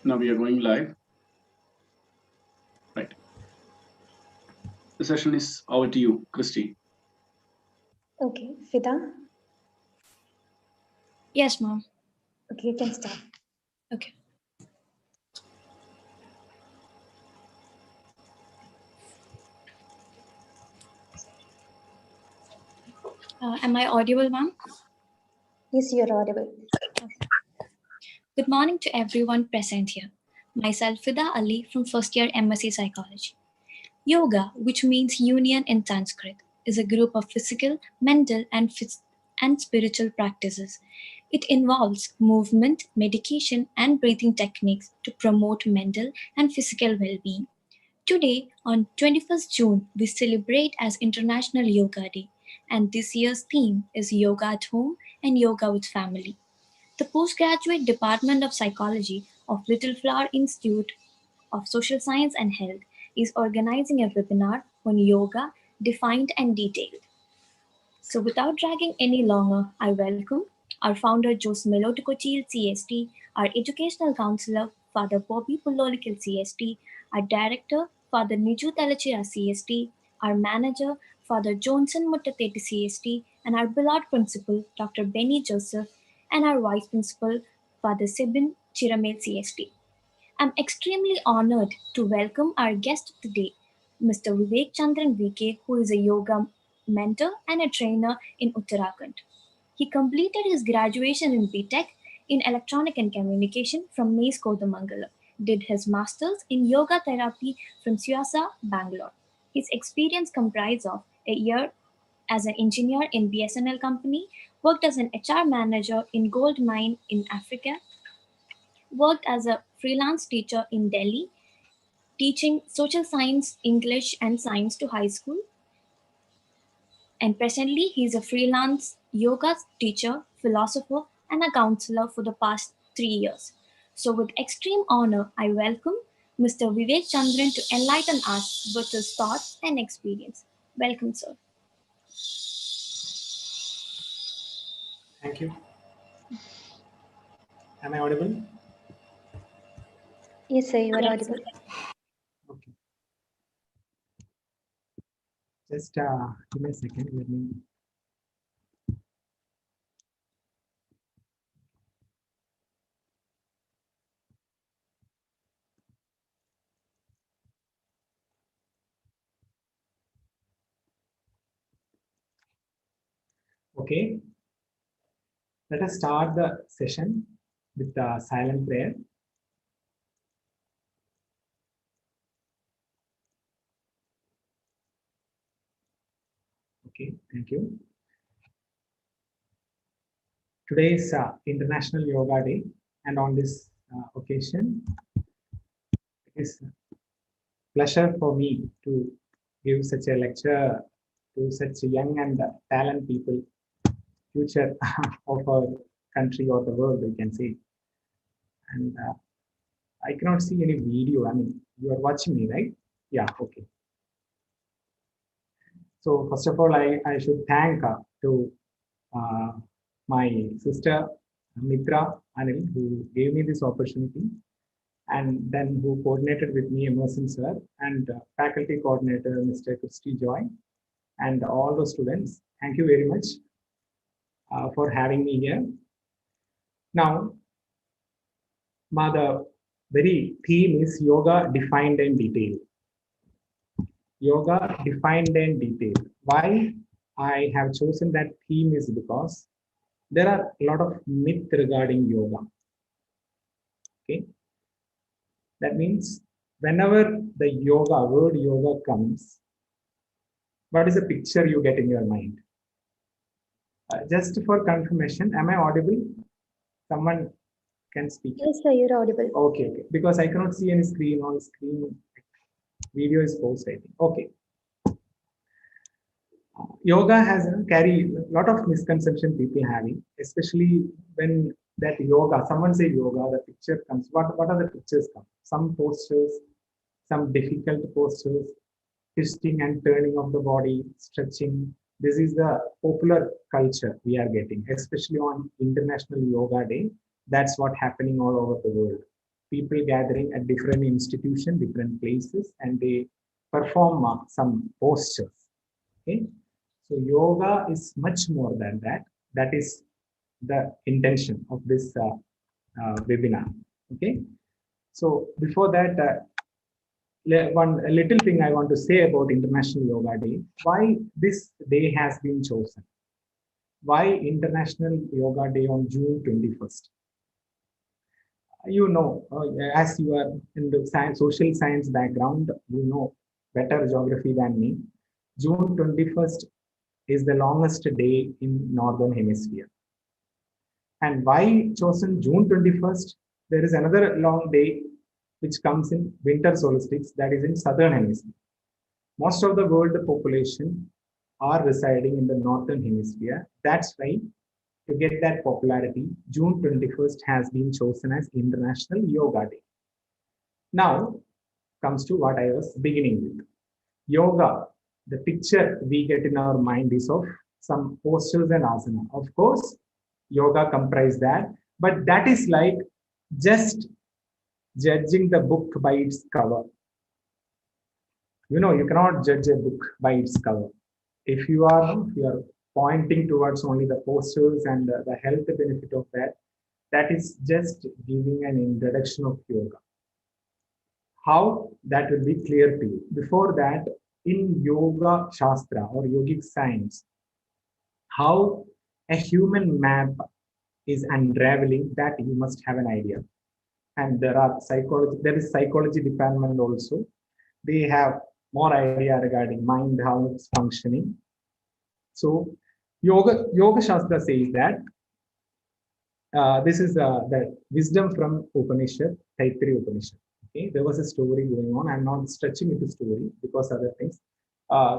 Now we are going live. Right. The session is over to you, Christy. Okay, Fida. Yes, ma'am. Okay, you can start. Okay. Am I audible, ma'am? Yes, you're audible. Good morning to everyone present here. Myself, Fida Ali from first year MSc Psychology. Yoga, which means union in Sanskrit, is a group of physical, mental, and spiritual practices. It involves movement, meditation, and breathing techniques to promote mental and physical well being. Today, on 21st June, we celebrate as International Yoga Day, and this year's theme is Yoga at Home and Yoga with Family. The postgraduate Department of Psychology of Little Flower Institute of Social Science and Health is organizing a webinar on yoga defined and detailed. So without dragging any longer, I welcome our founder Jose Meloticochil CST, our educational counselor Father Bobby Pullolikil CST, our director Father Niju Talachira CST, our manager Father Johnson Muttatheti CST, and our beloved principal Dr. Benny Joseph, and our vice principal Father Sebin Chiramel CST. I'm extremely honored to welcome our guest of the day, Mr. Vivek Chandran VK, who is a yoga mentor and a trainer in Uttarakhand. He completed his graduation in BTech in Electronic and Communication from MAIS Kodamangalam, did his master's in yoga therapy from Syasa, Bangalore. His experience comprised of a year as an engineer in BSNL company, worked as an HR manager in gold mine in Africa, worked as a freelance teacher in Delhi, teaching social science, English, and science to high school. And presently, he is a freelance yoga teacher, philosopher, and a counselor for the past 3 years. So, with extreme honor, I welcome Mr. Vivek Chandran to enlighten us with his thoughts and experience. Welcome, sir. Thank you. Am I audible? Yes, sir, you are audible. Okay. Just give me a second. Let me. Okay. Let us start the session with the silent prayer. Okay, thank you. Today is International Yoga Day, and on this occasion, it is a pleasure for me to give such a lecture to such young and talented people, future of our country or the world, we can say. And I cannot see any video. I mean, you are watching me, right? Yeah, okay. So first of all, I should thank to uh, my sister Mitra Anil, who gave me this opportunity, and then who coordinated with me, Emerson sir, and faculty coordinator Mr. Christy Joy, and all the students. Thank you very much for having me here. Now, the very theme is yoga defined and detailed. Yoga defined and detailed. Why I have chosen that theme is because there are a lot of myth regarding yoga. Okay, that means whenever the yoga word yoga comes, what is the picture you get in your mind? Just for confirmation, am I audible? Someone can speak. Yes, sir, you're audible. Okay, okay. Because I cannot see any screen on screen. Video is posted, I think. Okay. Yoga has carry a lot of misconception people having, especially when that yoga, someone say yoga, the picture comes. What are the pictures come? Some postures, some difficult postures, twisting and turning of the body, stretching. This is the popular culture we are getting, especially on International Yoga Day. That's what happening all over the world. people gathering at different institutions, different places, and they perform some postures. Okay, so yoga is much more than that. That is the intention of this webinar. Okay, so before that, a little thing I want to say about International Yoga Day. Why this day has been chosen? Why International Yoga Day on June 21st? You know, as you are in the science, social science background, you know better geography than me. June 21st is the longest day in Northern Hemisphere. And why chosen June 21st? There is another long day which comes in winter solstice, that is in Southern Hemisphere. Most of the world population are residing in the Northern Hemisphere. That's why to get that popularity, June 21st has been chosen as International Yoga Day. Now comes to what I was beginning with. Yoga, the picture we get in our mind is of some postures and asana. Of course, yoga comprises that, but that is like just judging the book by its cover. You know, you cannot judge a book by its cover. If you are pointing towards only the postures and the health benefit of that, that is just giving an introduction of yoga. How that will be clear to you. Before that, in Yoga Shastra or Yogic science, how a human map is unraveling, that you must have an idea. And there is psychology department also. They have more idea regarding mind, how it's functioning. So Yoga Shastra says that this is the wisdom from Upanishad, Taittiriya Upanishad. Okay, there was a story going on. I'm not stretching into story because other things.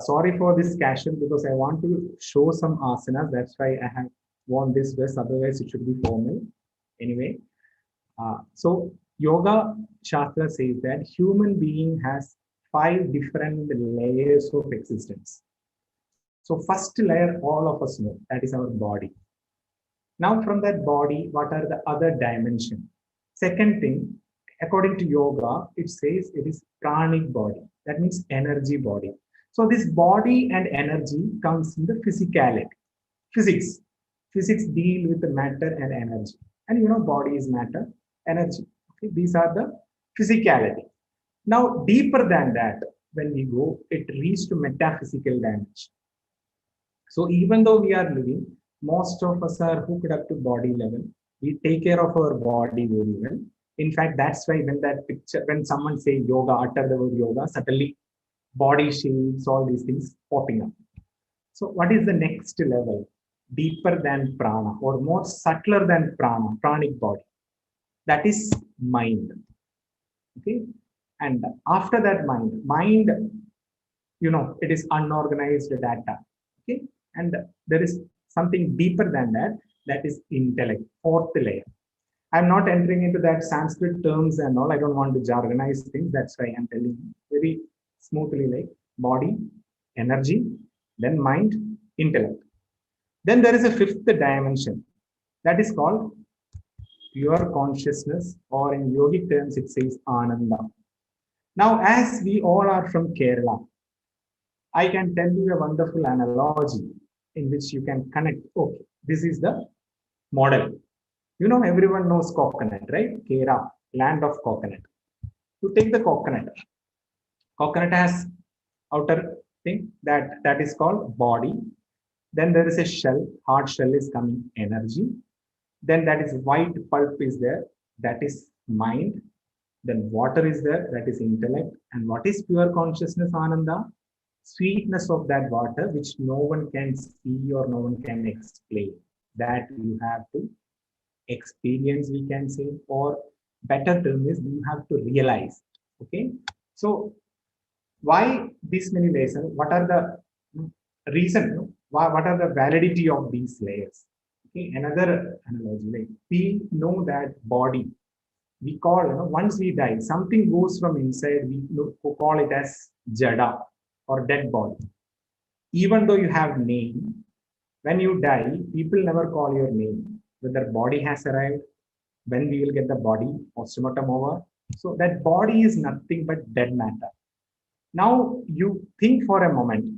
Sorry for this casual because I want to show some asanas. That's why I have worn this dress. Otherwise, it should be formal. Anyway, so Yoga Shastra says that human being has 5 different layers of existence. So first layer, all of us know, that is our body. Now from that body, what are the other dimensions? Second thing, according to yoga, it says it is pranic body. That means energy body. So this body and energy comes in the physicality. Physics. Physics deal with the matter and energy. And you know, body is matter, energy. Okay, these are the physicality. Now, deeper than that, when we go, it reaches to metaphysical dimension. So even though we are living, most of us are hooked up to body level. We take care of our body very well. In fact, that's why when that picture, when someone say yoga, utter the word yoga, suddenly body shapes, all these things popping up. So what is the next level? Deeper than prana or more subtler than prana, pranic body. That is mind. Okay. And after that mind, you know, it is unorganized data. Okay. And there is something deeper than that, that is intellect, 4th layer. I'm not entering into that Sanskrit terms and all. I don't want to jargonize things. That's why I'm telling you very smoothly, like body, energy, then mind, intellect. Then there is a 5th dimension that is called pure consciousness, or in yogic terms, it says Ananda. Now, as we all are from Kerala, I can tell you a wonderful analogy in which you can connect. Okay, this is the model. You know, everyone knows coconut, right? Kerala, land of coconut. To take the coconut, coconut has outer thing that is called body. Then there is a shell, hard shell is coming energy. Then that is white pulp is there, that is mind. Then water is there, that is intellect. And what is pure consciousness, Ananda? Sweetness of that water, which no one can see or no one can explain. That you have to experience, we can say, or better term is you have to realize. Okay. So why these many layers? What are the reason? What are the validity of these layers? Okay. Another analogy, like we know that body, we call, you know, once we die, something goes from inside, we call it as jada or dead body. Even though you have name, when you die, people never call your name. Whether body has arrived, when we will get the body postmortem over. So that body is nothing but dead matter. Now you think for a moment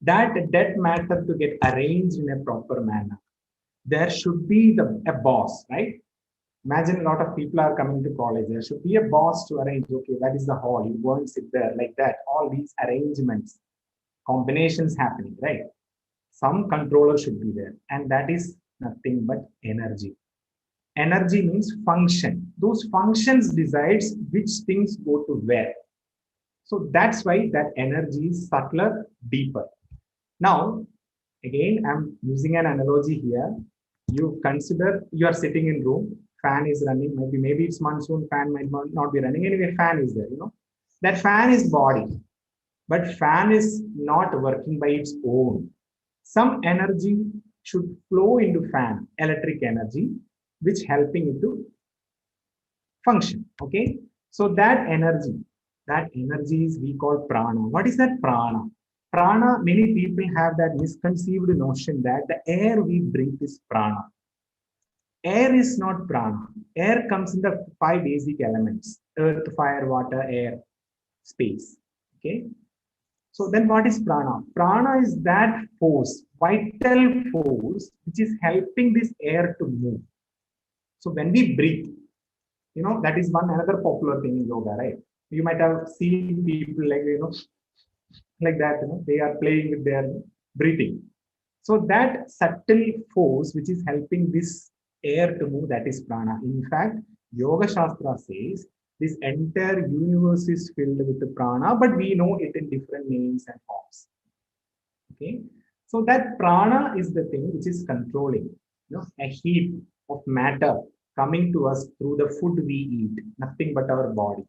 that dead matter to get arranged in a proper manner. There should be a boss, right? Imagine a lot of people are coming to college. There should be a boss to arrange. Okay, that is the hall. You go and sit there like that. All these arrangements, combinations happening, right? Some controller should be there, and that is nothing but energy. Energy means function. Those functions decides which things go to where. So that's why that energy is subtler, deeper. Now, again, I'm using an analogy here. You consider you are sitting in room, fan is running, maybe it's monsoon, fan might not be running. Anyway, fan is there, That fan is body, but fan is not working by its own. Some energy should flow into fan, electric energy, which helping it to function. Okay. So that energy is we call prana. What is that prana? Prana, many people have that misconceived notion that the air we breathe is prana. Air is not prana. Air comes in the 5 basic elements: earth, fire, water, air, space. Okay. So then what is prana? Prana is that force, vital force, which is helping this air to move. So when we breathe, that is another popular thing in yoga, right? You might have seen people like that, they are playing with their breathing. So that subtle force which is helping this air to move, that is prana. In fact, Yoga Shastra says this entire universe is filled with the prana, but we know it in different names and forms. Okay, so that prana is the thing which is controlling, a heap of matter coming to us through the food we eat, nothing but our body.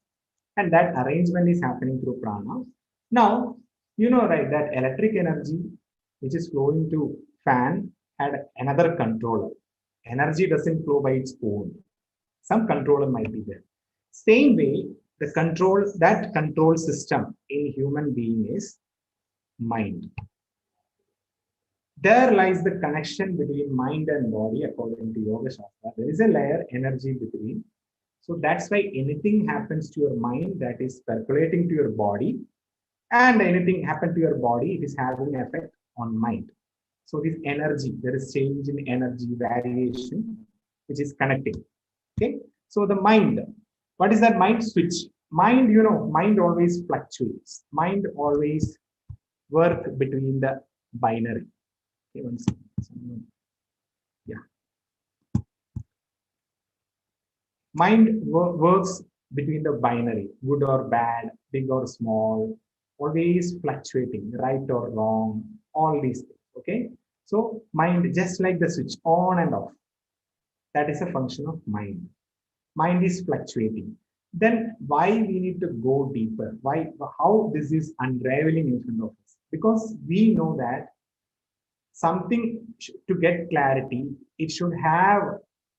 And that arrangement is happening through prana. Now, right, that electric energy which is flowing to fan had another controller. Energy doesn't flow by its own. Some controller might be there. Same way, that control system in human being is mind. There lies the connection between mind and body according to Yoga Shastra. There is a layer energy between. So that's why anything happens to your mind, that is percolating to your body, and anything happen to your body, it is having an effect on mind. So this energy, there is change in energy variation, which is connecting. Okay. So the mind, what is that mind switch? Mind, mind always fluctuates. Mind always work between the binary. Okay, one second. Yeah. Mind works between the binary, good or bad, big or small, always fluctuating, right or wrong, all these things. Okay. So mind, just like the switch on and off, that is a function of mind. Mind is fluctuating. Then why we need to go deeper? How this is unraveling in front of us? Because we know that something to get clarity, it should have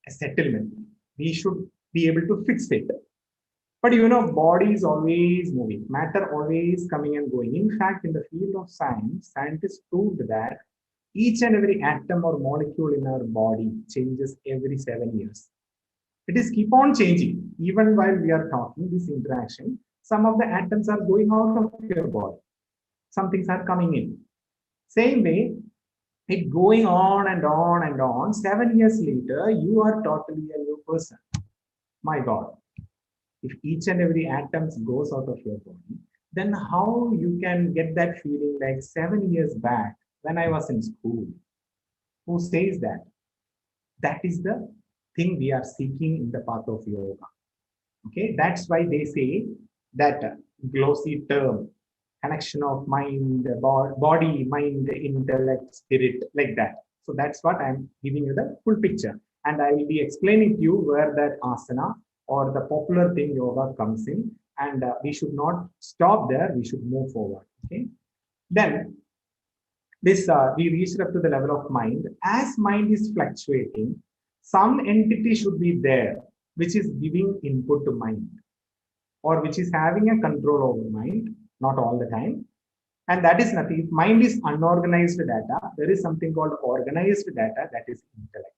a settlement. We should be able to fix it. But body is always moving, matter always coming and going. In fact, in the field of science, scientists proved that each and every atom or molecule in our body changes every 7 years. It is keep on changing. Even while we are talking this interaction, some of the atoms are going out of your body. Some things are coming in. Same way, it going on and on and on. 7 years later, you are totally a new person. My God. If each and every atom goes out of your body, then how you can get that feeling like 7 years back when I was in school? Who says that? That is the thing we are seeking in the path of yoga. Okay, that's why they say that glossy term, connection of mind, body, mind, intellect, spirit, like that. So that's what I'm giving you the full picture. And I will be explaining to you where that asana or the popular thing yoga comes in. And we should not stop there. We should move forward. Okay. Then this we reached up to the level of mind. As mind is fluctuating, some entity should be there which is giving input to mind, or which is having a control over mind, not all the time. And that is nothing. If mind is unorganized data, there is something called organized data, that is intellect.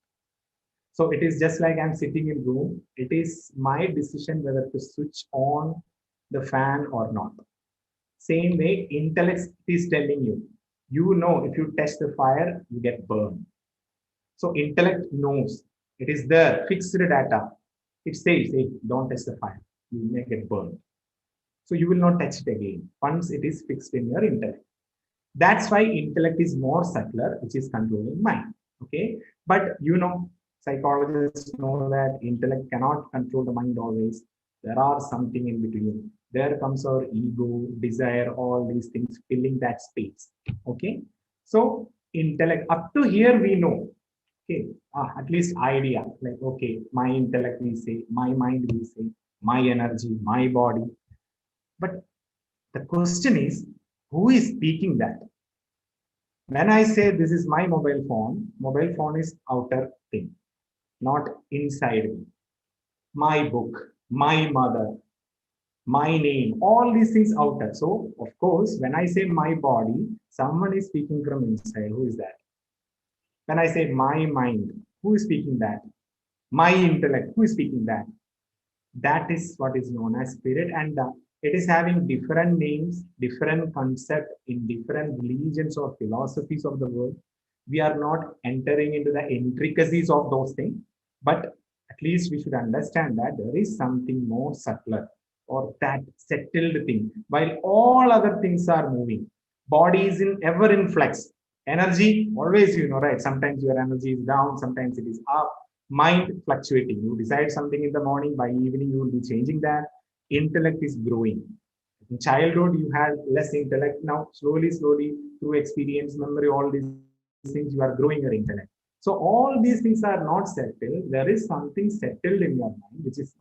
So it is just like I'm sitting in room. It is my decision whether to switch on the fan or not. Same way, intellect is telling you, you know, if you touch the fire, you get burned. So intellect knows it is there, fixed data. It says, hey, don't touch the fire, you may get burned. So you will not touch it again once it is fixed in your intellect. That's why intellect is more subtler, which is controlling mind. Okay, but you know, psychologists know that intellect cannot control the mind always. There are something in between. There comes our ego, desire, all these things filling that space. Okay, so intellect up to here we know. Okay, at least idea like okay, my intellect we say, my mind we say, my energy, my body. But the question is, who is speaking that? When I say this is my mobile phone is outer thing, not inside me. My book, my mother, my name, all these things outer. So, of course, when I say my body, someone is speaking from inside. Who is that? When I say my mind, who is speaking that? My intellect, who is speaking that? That is what is known as spirit, and it is having different names, different concept in different religions or philosophies of the world. We are not entering into the intricacies of those things, but at least we should understand that there is something more subtler or that settled thing. While all other things are moving, body is in ever in flux. Energy, always, you know, right? Sometimes your energy is down, sometimes it is up. Mind fluctuating. You decide something in the morning, by evening you will be changing that. Intellect is growing. In childhood, you had less intellect. Now, slowly, through experience, memory, all these things, you are growing your intellect. So all these things are not settled. There is something settled in your mind, which is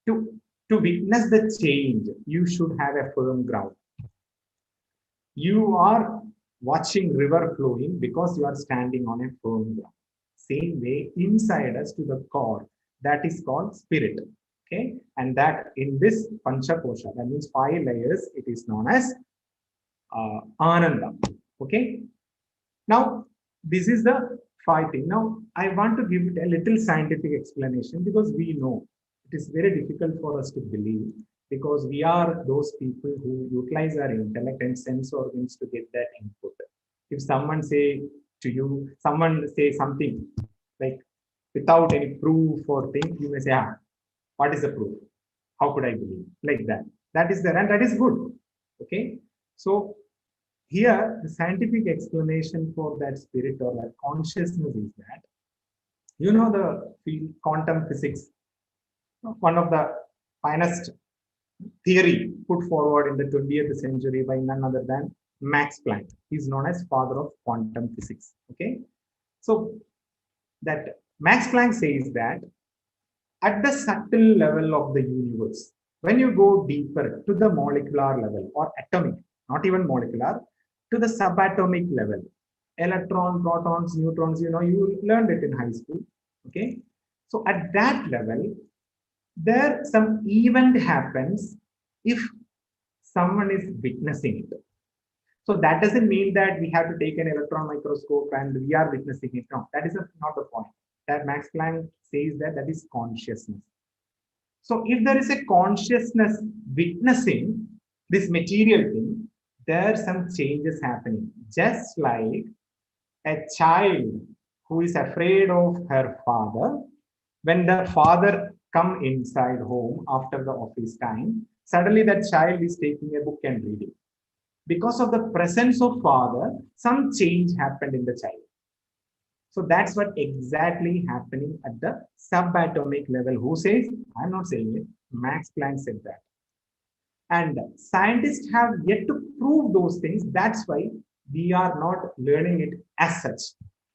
to witness the change. You should have a firm ground. You are watching river flowing because you are standing on a firm ground. Same way, inside us to the core, that is called spirit. Okay, and that in this Panchakosha, that means 5 layers, it is known as Ananda. Okay, now this is the 5 thing. Now I want to give it a little scientific explanation because we know it is very difficult for us to believe because we are those people who utilize our intellect and sense organs to get that input. If someone say to you, someone say something like without any proof or thing, you may say, what is the proof? How could I believe? Like that. That is there, and that is good. Okay. So here the scientific explanation for that spirit or that consciousness is that, you know, the field quantum physics, one of the finest theory put forward in the 20th century by none other than Max Planck. He is known as father of quantum physics. Okay, so that Max Planck says that at the subtle level of the universe, when you go deeper to the molecular level or atomic, not even molecular, to the subatomic level, electron, protons, neutrons, you know, you learned it in high school. Okay, so at that level, there some event happens if someone is witnessing it. So that doesn't mean that we have to take an electron microscope and we are witnessing it. No, that is not the point. That Max Planck says that that is consciousness. So if there is a consciousness witnessing this material thing, there are some changes happening. Just like a child who is afraid of her father, when the father come inside home after the office time, suddenly that child is taking a book and reading. Because of the presence of father, some change happened in the child. So that's what exactly happening at the subatomic level. Who says? I'm not saying it. Max Planck said that. And scientists have yet to prove those things. That's why we are not learning it as such,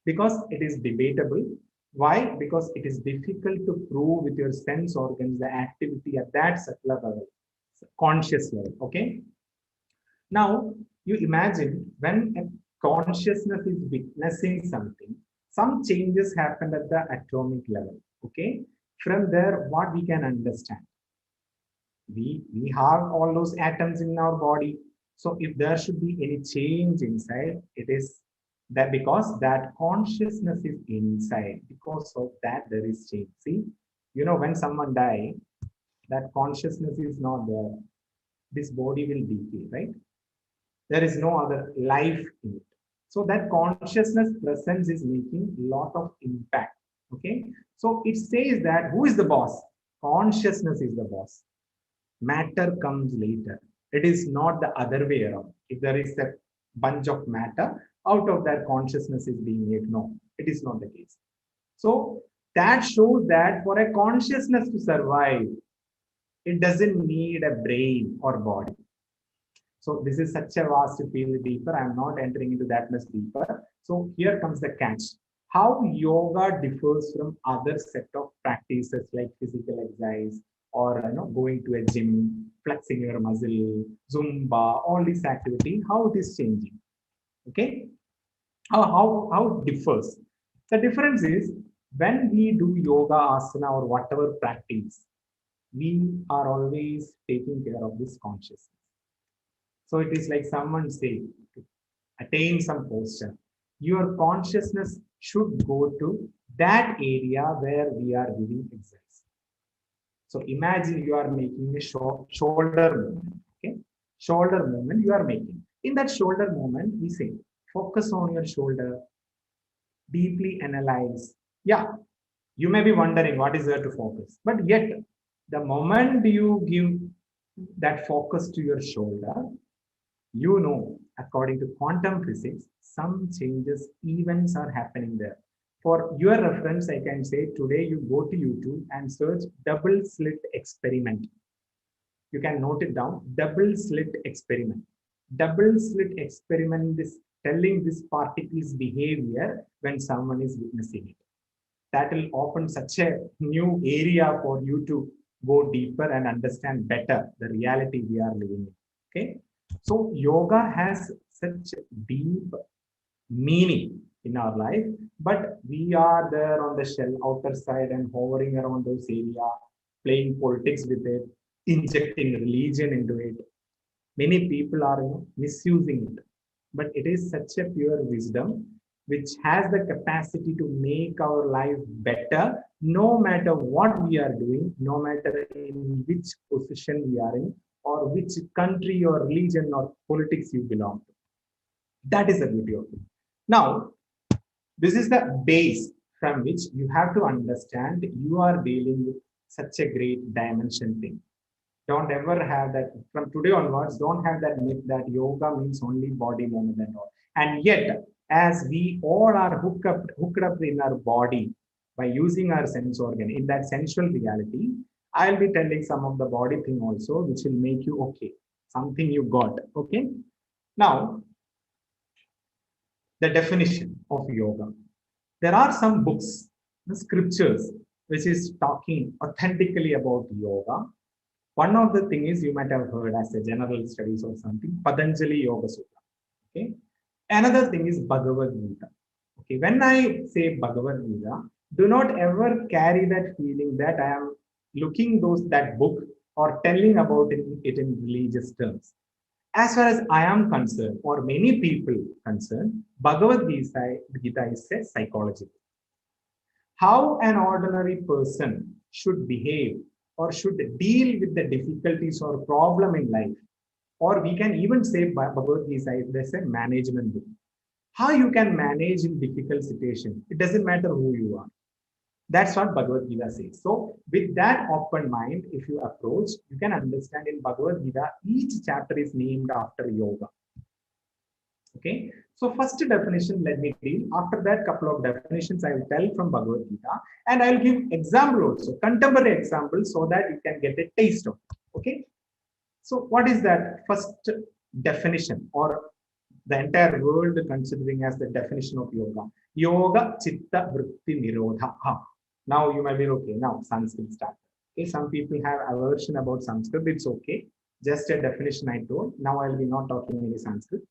because it is debatable. Why? Because it is difficult to prove with your sense organs the activity at that subtle level, conscious level. Okay. Now, you imagine when a consciousness is witnessing something, some changes happen at the atomic level. Okay. From there, what we can understand? We have all those atoms in our body. So if there should be any change inside, it is That because that consciousness is inside, because of that there is change. See, when someone die, that consciousness is not there. This body will decay, right? There is no other life in it. So that consciousness presence is making a lot of impact. Okay, so it says that who is the boss? Consciousness is the boss. Matter comes later. It is not the other way around. If there is a bunch of matter, out of that consciousness is being made. No, it is not the case. So that shows that for a consciousness to survive, it doesn't need a brain or body. So this is such a vast field deeper. I'm not entering into that much deeper. So here comes the catch. How yoga differs from other set of practices like physical exercise or going to a gym, flexing your muscle, Zumba, all this activity, how it is changing. Okay, how it differs. The difference is when we do yoga, asana, or whatever practice, we are always taking care of this consciousness. So it is like someone say, to attain some posture, your consciousness should go to that area where we are giving exercise. So imagine you are making a shoulder movement. Okay, shoulder movement you are making. In that shoulder movement, we say, focus on your shoulder, deeply analyze. Yeah, you may be wondering what is there to focus, but yet the moment you give that focus to your shoulder, according to quantum physics, some changes, events are happening there. For your reference, I can say today you go to YouTube and search double slit experiment. You can note it down, double slit experiment. Double slit experiment is telling this particle's behavior when someone is witnessing it. That will open such a new area for you to go deeper and understand better the reality we are living in. Okay. So yoga has such deep meaning in our life, but we are there on the shell outer side and hovering around those areas, playing politics with it, injecting religion into it. Many people are misusing it, but it is such a pure wisdom which has the capacity to make our life better, no matter what we are doing, no matter in which position we are in, or which country or religion or politics you belong to. That is the beauty of it. Now, this is the base from which you have to understand you are dealing with such a great dimension thing. Don't ever have that, from today onwards, don't have that myth that yoga means only body movement and all. And yet, as we all are hooked up in our body by using our sense organ, in that sensual reality, I'll be telling some of the body thing also, which will make you okay. Something you got, okay? Now, the definition of yoga. There are some books, the scriptures, which is talking authentically about yoga. One of the things you might have heard as a general studies or something, Patanjali Yoga Sutra. Okay. Another thing is Bhagavad-Gita. Okay. When I say Bhagavad-Gita, do not ever carry that feeling that I am looking that book or telling about it in religious terms. As far as I am concerned, or many people concerned, Bhagavad-Gita is a psychology. How an ordinary person should behave or should deal with the difficulties or problem in life, or we can even say Bhagavad-Gita is a management book. How you can manage in difficult situations. It doesn't matter who you are. That's what Bhagavad-Gita says. So with that open mind, if you approach, you can understand in Bhagavad-Gita, each chapter is named after yoga. Okay. So first definition, let me read. After that, couple of definitions I will tell from Bhagavad-Gita, and I will give example also, contemporary examples, so that you can get a taste of it. Okay. So what is that first definition, or the entire world considering as the definition of yoga? Yoga Chitta Vritti Nirodha. Now you might be okay. Now Sanskrit start. Okay, some people have aversion about Sanskrit. It's okay. Just a definition I told. Now I will be not talking any Sanskrit.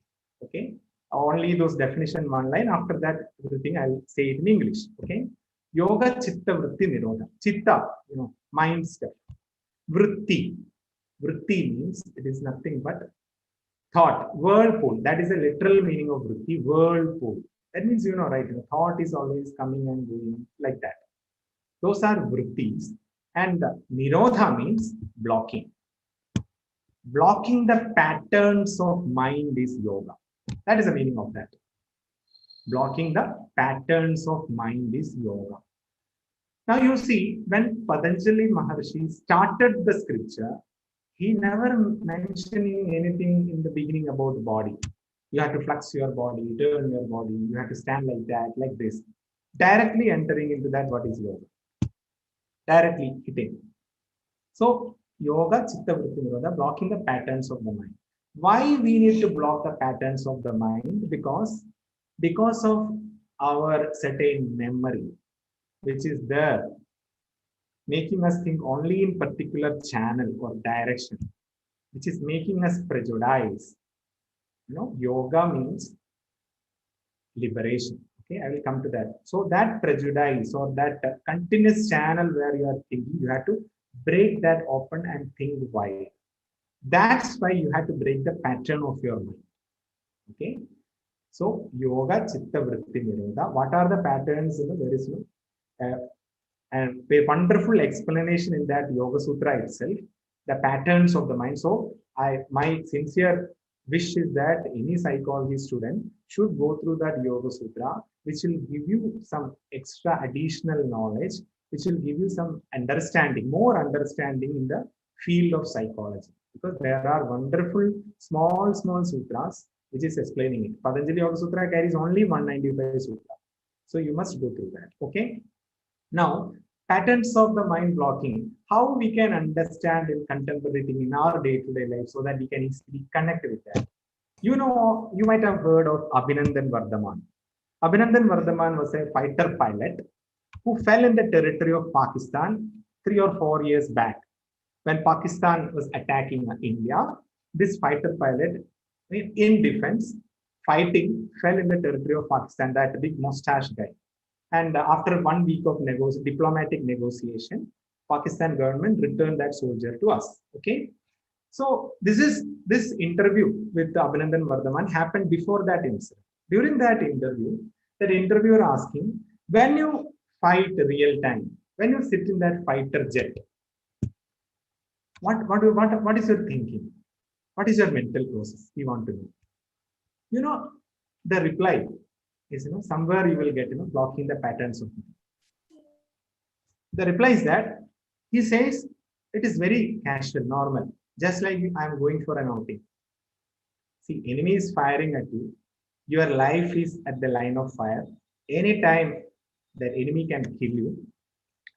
Okay. Only those definition one line. After that, everything I'll say it in English. Okay. Yoga Chitta Vritti Nirodha. Chitta, mind stuff. Vritti. Vritti means it is nothing but thought. Whirlpool. That is the literal meaning of vritti. Whirlpool. That means, right, thought is always coming and going like that. Those are vrittis. And nirodha means blocking. Blocking the patterns of mind is yoga. That is the meaning of that. Blocking the patterns of mind is yoga. Now you see, when Patanjali Maharshi started the scripture, he never mentioning anything in the beginning about the body. You have to flex your body, turn your body, you have to stand like that, like this. Directly entering into that, what is yoga? Directly hitting. So, yoga, chitta, vritti, nirodha, blocking the patterns of the mind. Why we need to block the patterns of the mind? Because of our certain memory, which is there, making us think only in particular channel or direction, which is making us prejudice. Yoga means liberation. Okay, I will come to that. So that prejudice or that continuous channel where you are thinking, you have to break that open and think wide. That's why you have to break the pattern of your mind. Okay. So yoga, chitta, vritti, nirodha. What are the patterns? There is and a wonderful explanation in that Yoga Sutra itself, the patterns of the mind. So my sincere wish is that any psychology student should go through that Yoga Sutra, which will give you some extra additional knowledge, which will give you some understanding, more understanding in the field of psychology. Because there are wonderful small sutras which is explaining it. Patanjali Yoga Sutra carries only 195 sutra. So you must go through that. Okay. Now, patterns of the mind blocking, how we can understand in contemporary thing in our day-to-day life so that we can easily connect with that. You might have heard of Abhinandan Vardhaman. Abhinandan Vardhaman was a fighter pilot who fell in the territory of Pakistan 3 or 4 years back. When Pakistan was attacking India, this fighter pilot, in defense, fighting, fell in the territory of Pakistan, that big mustache guy. And after 1 week of diplomatic negotiation, Pakistan government returned that soldier to us. Okay. So this interview with Abhinandan Vardhaman happened before that incident. During that interview, that interviewer asking, when you fight real time, when you sit in that fighter jet, what is your thinking? What is your mental process? We want to know. The reply is, somewhere you will get, blocking the patterns of mind. The reply is that he says it is very casual, normal, just like I am going for an outing. See, enemy is firing at you. Your life is at the line of fire. Anytime the enemy can kill you.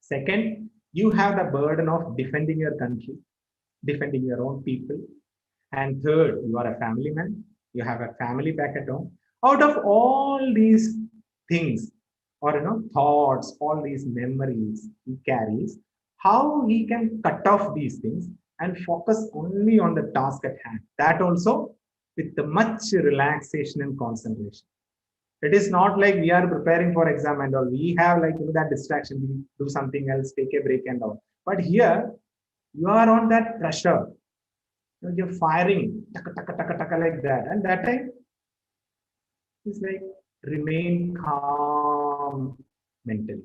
Second, you have the burden of defending your country, defending your own people. And third, you are a family man. You have a family back at home. Out of all these things or thoughts, all these memories he carries, how he can cut off these things and focus only on the task at hand. That also with much relaxation and concentration. It is not like we are preparing for exam and all. We have that distraction. We do something else, take a break and all. But here, you are on that pressure. You're firing taka, taka, taka, taka, like that. And that time, it's like remain calm mentally.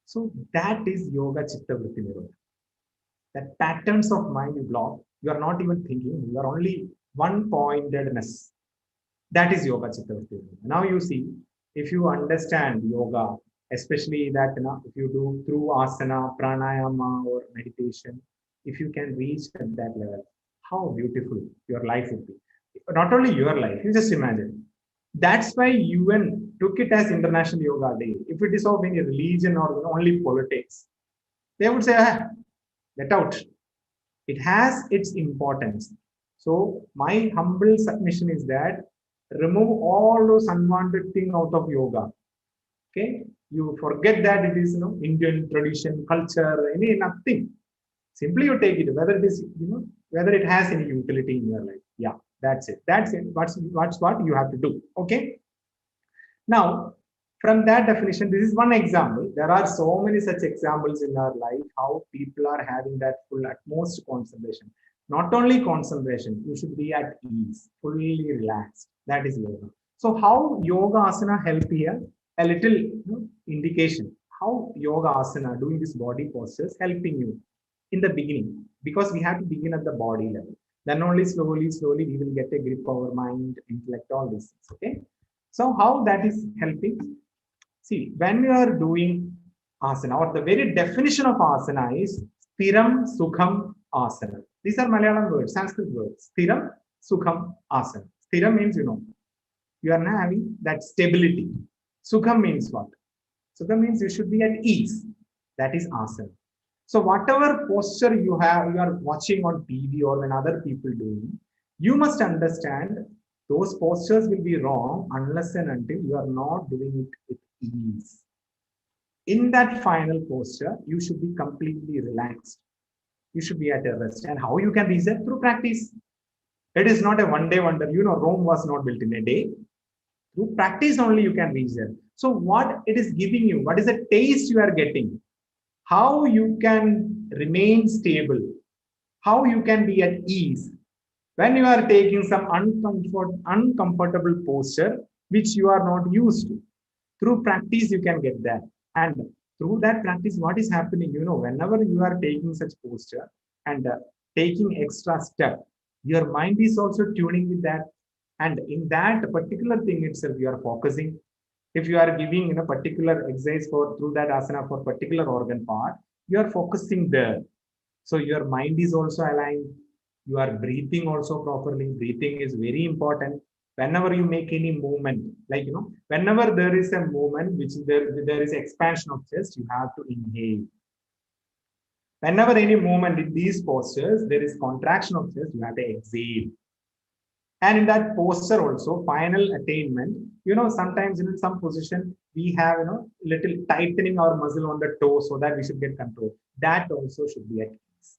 So that is yoga, chitta, vritti, nirodha. That patterns of mind you block, you are not even thinking, you are only one-pointedness. That is yoga, chitta, vritti, nirodha. Now you see, if you understand yoga, especially that if you do through asana, pranayama or meditation, if you can reach at that level, how beautiful your life would be. Not only your life, you just imagine. That's why UN took it as International Yoga Day. If it is of any religion or only politics, they would say, get out. It has its importance. So my humble submission is that remove all those unwanted things out of yoga. Okay, you forget that it is Indian tradition, culture, nothing. Simply you take it, whether it is whether it has any utility in your life. Yeah, that's it. That's it. What's what you have to do. Okay. Now, from that definition, this is one example. There are so many such examples in our life how people are having that full utmost concentration. Not only concentration, you should be at ease, fully relaxed. That is yoga. So how yoga asana help here? A little indication. How yoga asana, doing this body postures, helping you in the beginning, because we have to begin at the body level. Then only slowly, slowly we will get a grip over mind, intellect, all these things. Okay. So how that is helping? See, when we are doing asana, or the very definition of asana is Stiram Sukham Asana. These are Malayalam words, Sanskrit words. Stiram Sukham Asana. Stiram means, you are now having that stability. Sukham means what? Sukham means you should be at ease. That is asana. So whatever posture you have, you are watching on TV or when other people doing, you must understand those postures will be wrong unless and until you are not doing it with ease. In that final posture, you should be completely relaxed. You should be at a rest. And how you can reach that? Through practice. It is not a one-day wonder. Rome was not built in a day. Through practice only you can reach there. So what it is giving you, what is the taste you are getting, how you can remain stable, how you can be at ease when you are taking some uncomfortable posture which you are not used to. Through practice you can get that. And through that practice, what is happening, whenever you are taking such posture and taking extra step, your mind is also tuning with that. And in that particular thing itself, you are focusing. If you are giving a particular exercise through that asana for particular organ part, you are focusing there. So your mind is also aligned. You are breathing also properly. Breathing is very important. Whenever you make any movement, like, whenever there is a movement, which there is expansion of chest, you have to inhale. Whenever any movement in these postures, there is contraction of chest, you have to exhale. And in that posture also, final attainment, sometimes in some position, we have, little tightening our muscle on the toe so that we should get control. That also should be at ease.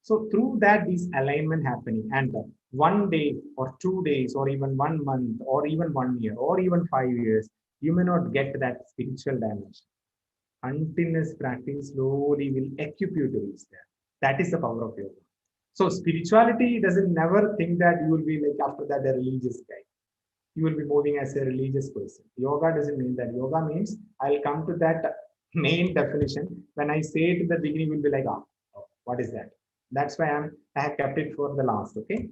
So through that, this alignment happening, and 1 day or 2 days or even 1 month or even 1 year or even 5 years, you may not get that spiritual dimension. Continuous practice slowly will equip you to reach there. That is the power of yoga. So spirituality doesn't never think that you will be like after that a religious guy. You will be moving as a religious person. Yoga doesn't mean that. Yoga means, I'll come to that main definition. When I say it in the beginning, you'll be like, what is that? That's why I have kept it for the last. Okay.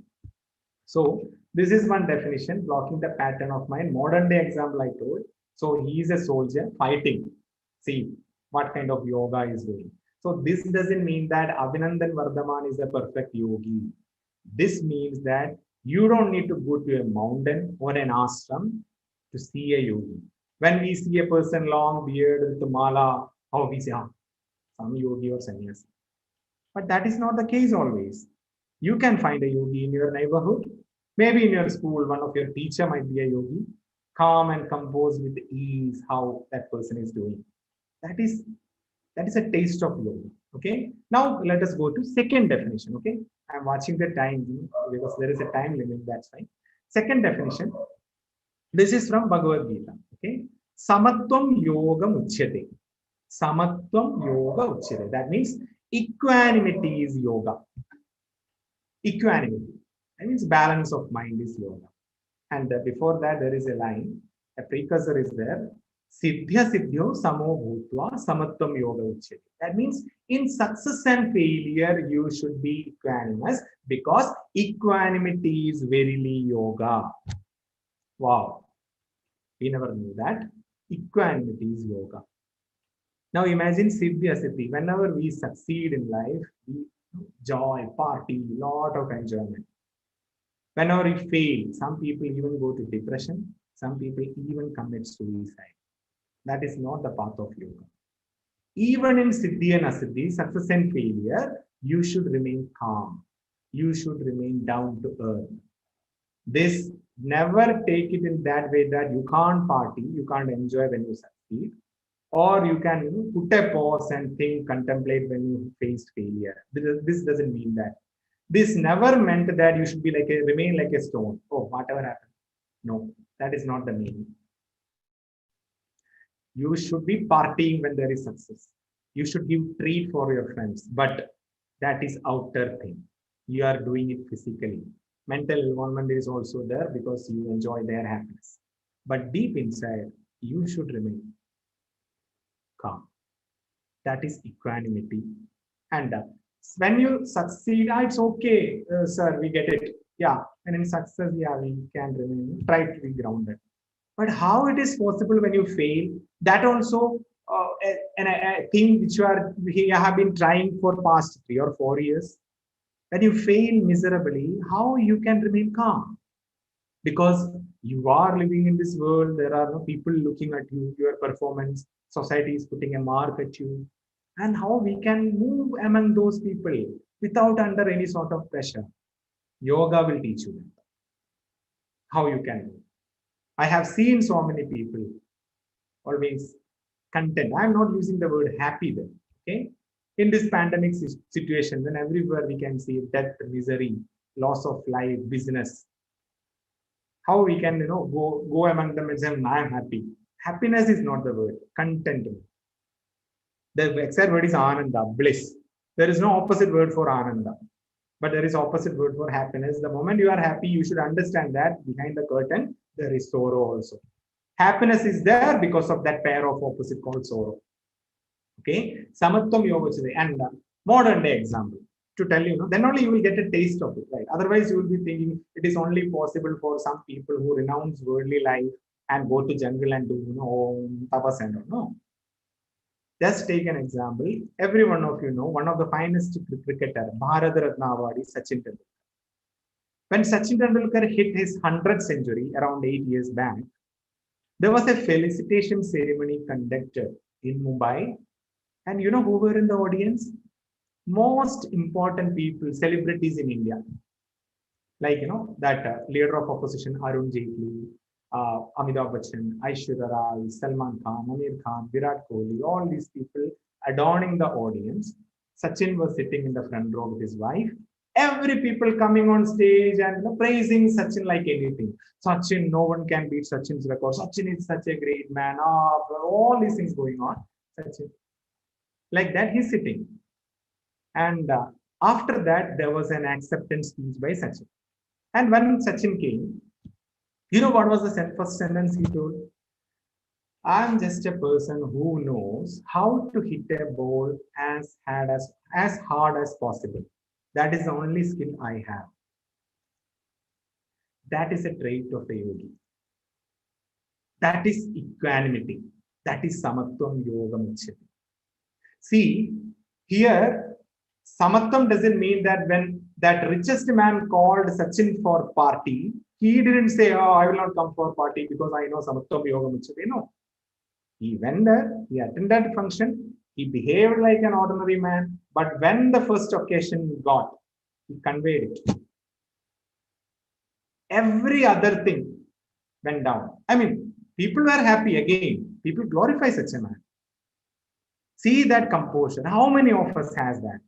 So this is one definition, blocking the pattern of mind. Modern day example I told. So he is a soldier fighting. See what kind of yoga is doing. So this doesn't mean that Abhinandan Vardhaman is a perfect yogi. This means that you don't need to go to a mountain or an ashram to see a yogi. When we see a person long beard with the mala, we say, some yogi or sannyasi. But that is not the case always. You can find a yogi in your neighborhood. Maybe in your school, one of your teacher might be a yogi. Calm and composed with ease, how that person is doing. That is a taste of yoga. Okay. Now let us go to second definition. Okay. I'm watching the time because there is a time limit. That's fine. Second definition. This is from Bhagavad-Gita. Okay. Samatvam yoga uchyate. Samatvam yoga uchyate. That means equanimity is yoga. Equanimity. That means balance of mind is yoga. And before that, there is a line. A precursor is there. Siddhya siddhyo samo bhutva samatvam yoga uchyate. That means in success and failure, you should be equanimous because equanimity is verily yoga. Wow. We never knew that. Equanimity is yoga. Now imagine siddhya siddhi. Whenever we succeed in life, we joy, party, lot of enjoyment. Whenever we fail, some people even go to depression. Some people even commit suicide. That is not the path of yoga. Even in siddhi and asiddhi, success and failure, you should remain calm. You should remain down to earth. This never take it in that way that you can't party, you can't enjoy when you succeed, or you can put a pause and think, contemplate when you faced failure. This doesn't mean that. This never meant that you should be like remain like a stone. Oh, whatever happened. No, that is not the meaning. You should be partying when there is success. You should give treat for your friends, but that is outer thing. You are doing it physically. Mental involvement is also there because you enjoy their happiness. but deep inside, you should remain calm. That is equanimity. And when you succeed, it's okay, sir, we get it. Yeah, and in success, yeah, we can remain, try to be grounded. But how it is possible when you fail? That also a thing which you have been trying for past 3 or 4 years. When you fail miserably, how you can remain calm? Because you are living in this world, there are no people looking at you, your performance, society is putting a mark at you, and how we can move among those people without under any sort of pressure. Yoga will teach you that, how you can move. I have seen so many people always content. I'm not using the word happy there. Okay. In this pandemic situation, when everywhere we can see death, misery, loss of life, business, how we can go among them and say, I'm happy. Happiness is not the word. Contentment. The exact word is ananda, bliss. There is no opposite word for ananda, but there is opposite word for happiness. The moment you are happy, you should understand that behind the curtain there is sorrow also. Happiness is there because of that pair of opposite called sorrow. Okay, Samatvam Yoga and modern day example to tell you, then only you will get a taste of it, right? Otherwise, you will be thinking it is only possible for some people who renounce worldly life and go to jungle and do tapas and no. Just take an example. Every one of you know one of the finest cricketer, Bharat Ratna award is Sachin Tendulkar. When Sachin Tendulkar hit his 100th century around 8 years back, there was a felicitation ceremony conducted in Mumbai. And you know who were in the audience? Most important people, celebrities in India. Like, that leader of opposition, Arun Jaitley, Amitabh Bachchan, Aishwarya Rai, Salman Khan, Amir Khan, Virat Kohli, all these people adorning the audience. Sachin was sitting in the front row with his wife. Every people coming on stage and praising Sachin like anything. Sachin, no one can beat Sachin's record. Sachin is such a great man. All these things going on. Sachin. Like that, he's sitting. And after that, there was an acceptance speech by Sachin. And when Sachin came, you know what was the first sentence he told? I'm just a person who knows how to hit a ball as hard as possible. That is the only skill I have. That is a trait of a yogi. That is equanimity. That is samatvam yoga muchyate. See, here, samatvam doesn't mean that when that richest man called Sachin for party, he didn't say, oh, I will not come for party because I know samatvam yoga muchyate. No. He went there, he attended the function, he behaved like an ordinary man, but when the first occasion got, he conveyed it. Every other thing went down. I mean, people were happy again. People glorify such a man. See that composure. How many of us has that?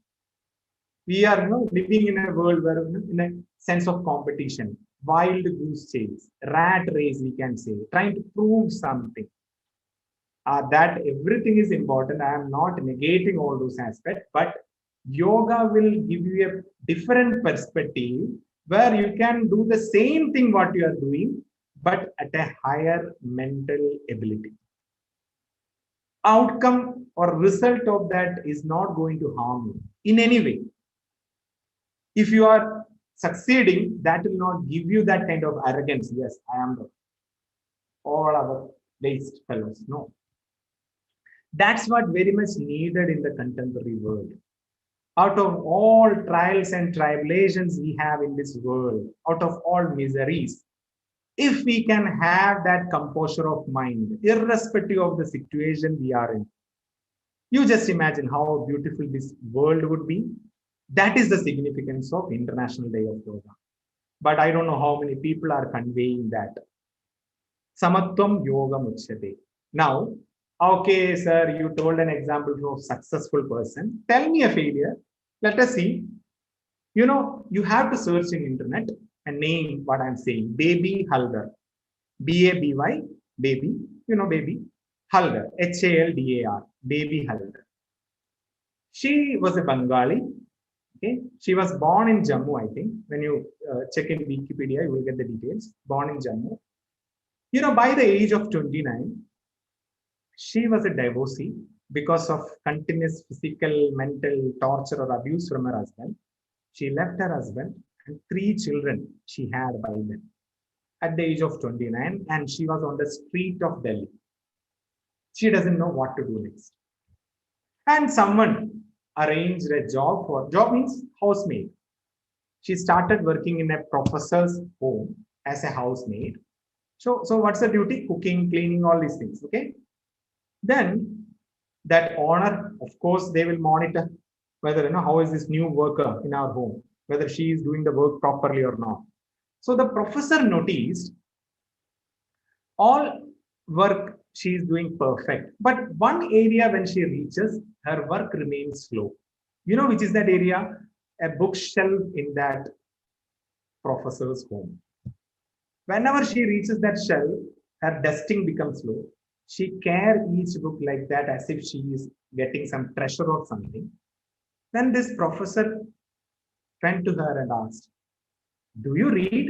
We are living in a world where, in a sense of competition, wild goose chase, rat race, we can say, trying to prove something. That everything is important. I am not negating all those aspects, but yoga will give you a different perspective where you can do the same thing what you are doing, but at a higher mental ability. Outcome or result of that is not going to harm you in any way. If you are succeeding, that will not give you that kind of arrogance. Yes, I am all our waste fellows. No. That's what very much needed in the contemporary world. Out of all trials and tribulations we have in this world, out of all miseries, if we can have that composure of mind, irrespective of the situation we are in, you just imagine how beautiful this world would be. That is the significance of International Day of Yoga. But I don't know how many people are conveying that. Samatvam yoga muchyate. Now, okay, sir, you told an example of a successful person. Tell me a failure. Let us see. You have to search in internet and name what I'm saying. Baby Haldar. B-A-B-Y, baby, baby. Haldar, H-A-L-D-A-R, Baby Haldar. She was a Bengali. Okay. She was born in Jammu, I think. When you check in Wikipedia, you will get the details. Born in Jammu. By the age of 29, she was a divorcee because of continuous physical, mental torture or abuse from her husband. She left her husband and 3 children she had by then at the age of 29, and she was on the street of Delhi. She doesn't know what to do next. And someone arranged a job means housemaid. She started working in a professor's home as a housemaid. So what's the duty? Cooking, cleaning, all these things. Okay. Then that owner, of course, they will monitor whether how is this new worker in our home, whether she is doing the work properly or not. So the professor noticed all work she is doing perfect, but one area when she reaches, her work remains slow. Which is that area? A bookshelf in that professor's home. Whenever she reaches that shelf, her dusting becomes slow. She carries each book like that as if she is getting some treasure or something. Then this professor went to her and asked, "Do you read?"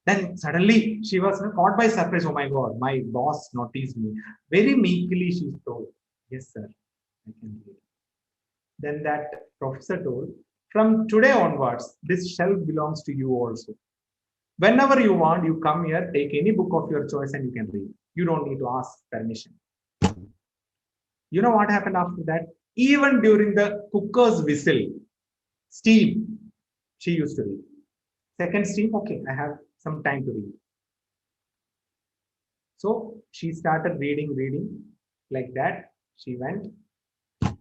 Then suddenly she was caught by surprise. Oh my God, my boss noticed me. Very meekly she told, "Yes, sir, I can read." Then that professor told, "From today onwards, this shelf belongs to you also. Whenever you want, you come here, take any book of your choice and you can read. You don't need to ask permission." You know what happened after that? Even during the cooker's whistle, steam, she used to read. Second steam, okay, I have some time to read. So she started reading like that. She went,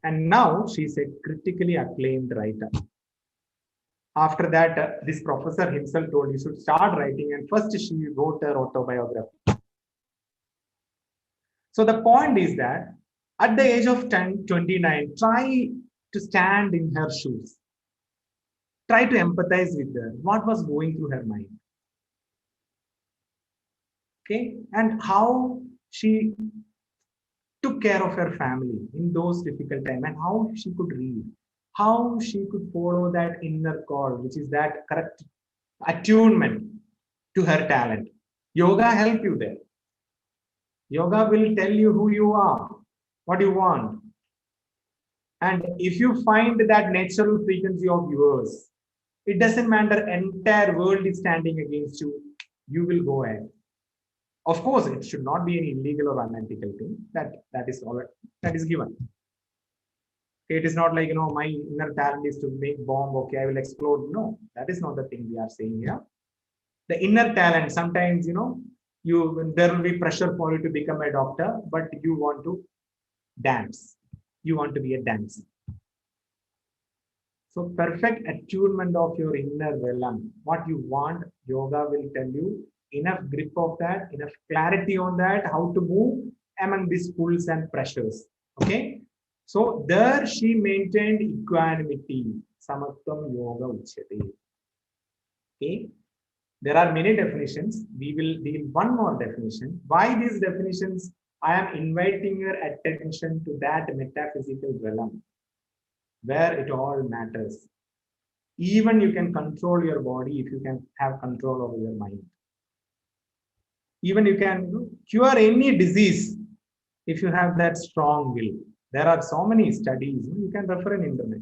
and now she's a critically acclaimed writer. After that, this professor himself told you should start writing, and first she wrote her autobiography. So the point is that at the age of 29, try to stand in her shoes. Try to empathize with her. What was going through her mind? Okay, and how she took care of her family in those difficult times, and how she could read, how she could follow that inner call, which is that correct attunement to her talent. Yoga help you there. Yoga will tell you who you are, what you want. And if you find that natural frequency of yours, it doesn't matter, entire world is standing against you, you will go ahead. Of course, it should not be any illegal or unethical thing. That is all. That is given. It is not like my inner talent is to make bomb. Okay, I will explode. No, that is not the thing we are saying here. The inner talent. Sometimes there will be pressure for you to become a doctor, but you want to dance. You want to be a dancer. So perfect attunement of your inner realm. What you want, yoga will tell you. Enough grip of that, enough clarity on that, how to move among these pulls and pressures. Okay. So there she maintained equanimity. Samatvam yoga uchyate. Okay. There are many definitions. We will deal one more definition. Why these definitions? I am inviting your attention to that metaphysical realm where it all matters. Even you can control your body if you can have control over your mind. Even you can cure any disease if you have that strong will. There are so many studies. You can refer in internet.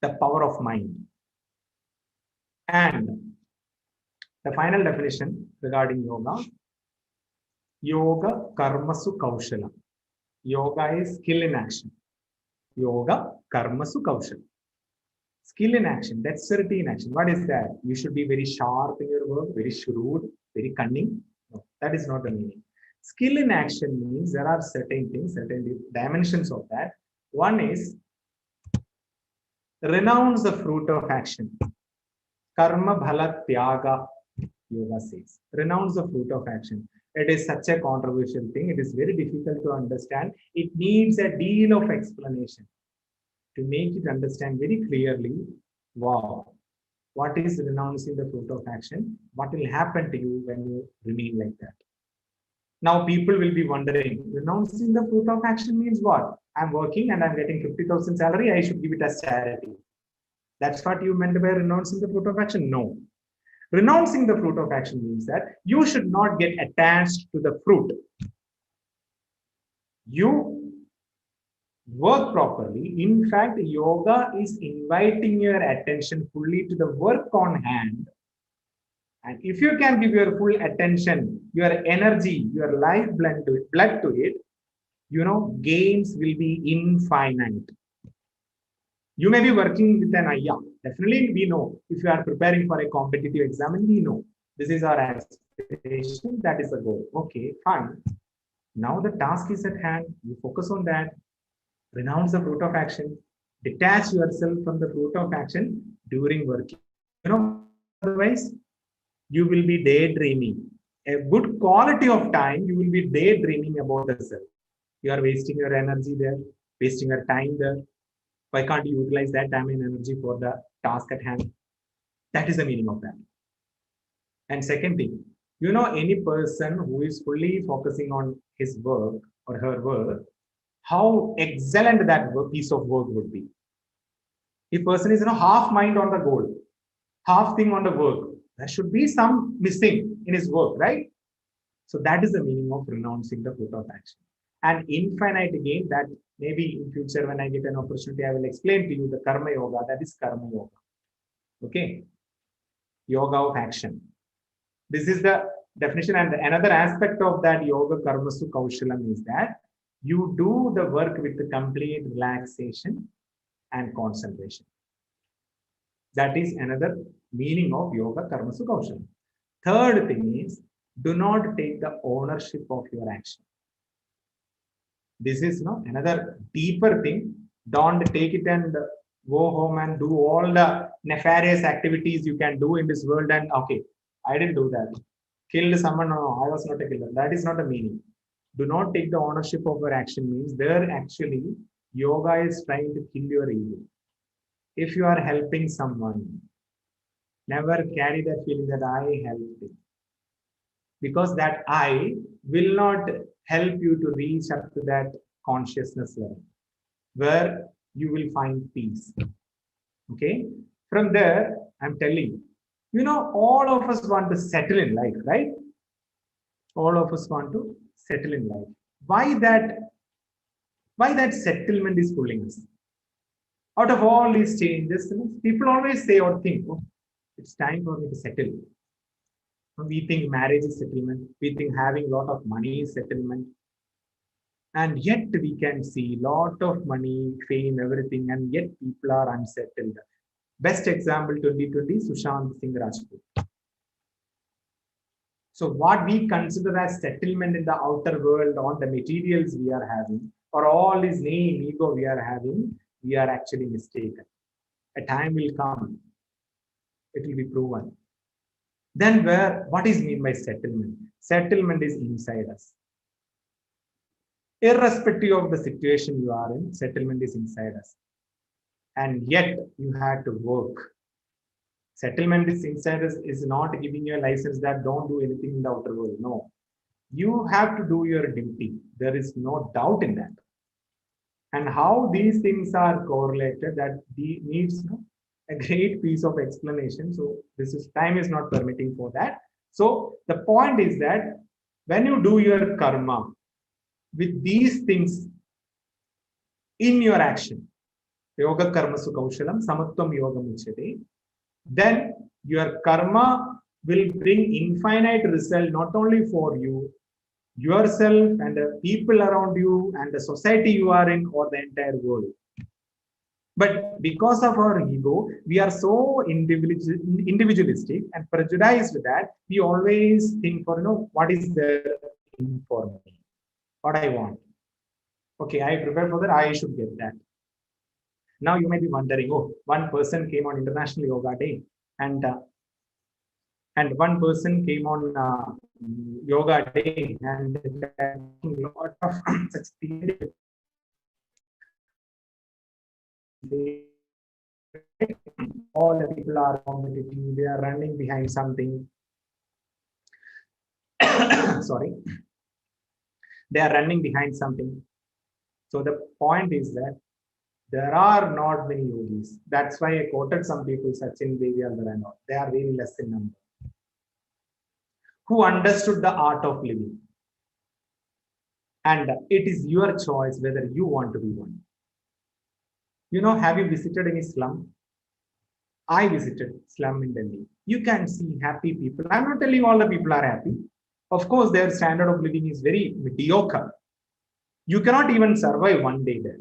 The power of mind. And the final definition regarding yoga. Yoga karmasu kaushala. Yoga is skill in action. Yoga karmasu kaushala. Skill in action, dexterity in action. What is that? You should be very sharp in your work, very shrewd, very cunning. No, that is not the meaning. Skill in action means there are certain things, certain dimensions of that. One is renounce the fruit of action. Karma bhala tyaga, yoga says. Renounce the fruit of action. It is such a controversial thing. It is very difficult to understand. It needs a deal of explanation to make it understand very clearly. Wow. What is renouncing the fruit of action? What will happen to you when you remain like that? Now people will be wondering, renouncing the fruit of action means what? I'm working and I'm getting 50,000 salary. I should give it as charity. That's what you meant by renouncing the fruit of action? No. Renouncing the fruit of action means that you should not get attached to the fruit. You work properly. In fact, yoga is inviting your attention fully to the work on hand. And if you can give your full attention, your energy, your life blood to it, gains will be infinite. You may be working with an ayah. Definitely, we know if you are preparing for a competitive exam, we know this is our aspiration, that is the goal. Okay, fine. Now the task is at hand. You focus on that. Renounce the fruit of action. Detach yourself from the fruit of action during working. Otherwise, you will be daydreaming. A good quality of time, you will be daydreaming about the self. You are wasting your energy there, wasting your time there. Why can't you utilize that time and energy for the task at hand? That is the meaning of that. And second thing, any person who is fully focusing on his work or her work, how excellent that piece of work would be. If person is half mind on the goal, half thing on the work, there should be some missing in his work, right? So that is the meaning of renouncing the fruit of action. And infinite again, that maybe in future when I get an opportunity, I will explain to you the karma yoga. That is karma yoga. Okay, yoga of action. This is the definition, and another aspect of that yoga karmasu kaushalam is that you do the work with the complete relaxation and concentration. That is another meaning of yoga karmasu kaushalam. Third thing is, do not take the ownership of your action. This is another deeper thing. Don't take it and go home and do all the nefarious activities you can do in this world and okay, I didn't do that. Killed someone, no, I was not a killer. That is not a meaning. Do not take the ownership of your action means there actually yoga is trying to kill your ego. If you are helping someone, never carry that feeling that I helped him. Because that I will not help you to reach up to that consciousness level where you will find peace. Okay. From there, I'm telling you, all of us want to settle in life, right? All of us want to settle in life. Why that settlement is pulling us? Out of all these changes, people always say or think, oh, it's time for me to settle. We think marriage is settlement. We think having a lot of money is settlement. And yet we can see a lot of money, fame, everything, and yet people are unsettled. Best example, 2020, Sushant Singh Rajput. So what we consider as settlement in the outer world on the materials we are having, or all this name, ego we are having, we are actually mistaken. A time will come. It will be proven. Then what is meant by settlement? Settlement is inside us. Irrespective of the situation you are in, settlement is inside us. And yet you have to work. Settlement is inside us is not giving you a license that don't do anything in the outer world. No. You have to do your duty. There is no doubt in that. And how these things are correlated, that needs a great piece of explanation. So time is not permitting for that. So the point is that when you do your karma with these things in your action, yoga karmasu kaushalam samatvam yogam uchyate, then your karma will bring infinite result not only for you, yourself and the people around you and the society you are in or the entire world. But because of our ego, we are so individualistic and prejudiced that we always think for, what is there for me, what I want. Okay, I prepare for that, I should get that. Now you may be wondering, oh, one person came on International Yoga Day and one person came on Yoga Day and a lot of such things. All the people are competitive, they are running behind something. Sorry. They are running behind something. So the point is that there are not many yogis. That's why I quoted some people, Sachin Tendulkar and all. They are very less in number. who understood the art of living. And it is your choice whether you want to be one. You know, have you visited any slum? I visited slum in Delhi. You can see happy people. I'm not telling all the people are happy. Of course, their standard of living is very mediocre. You cannot even survive one day there.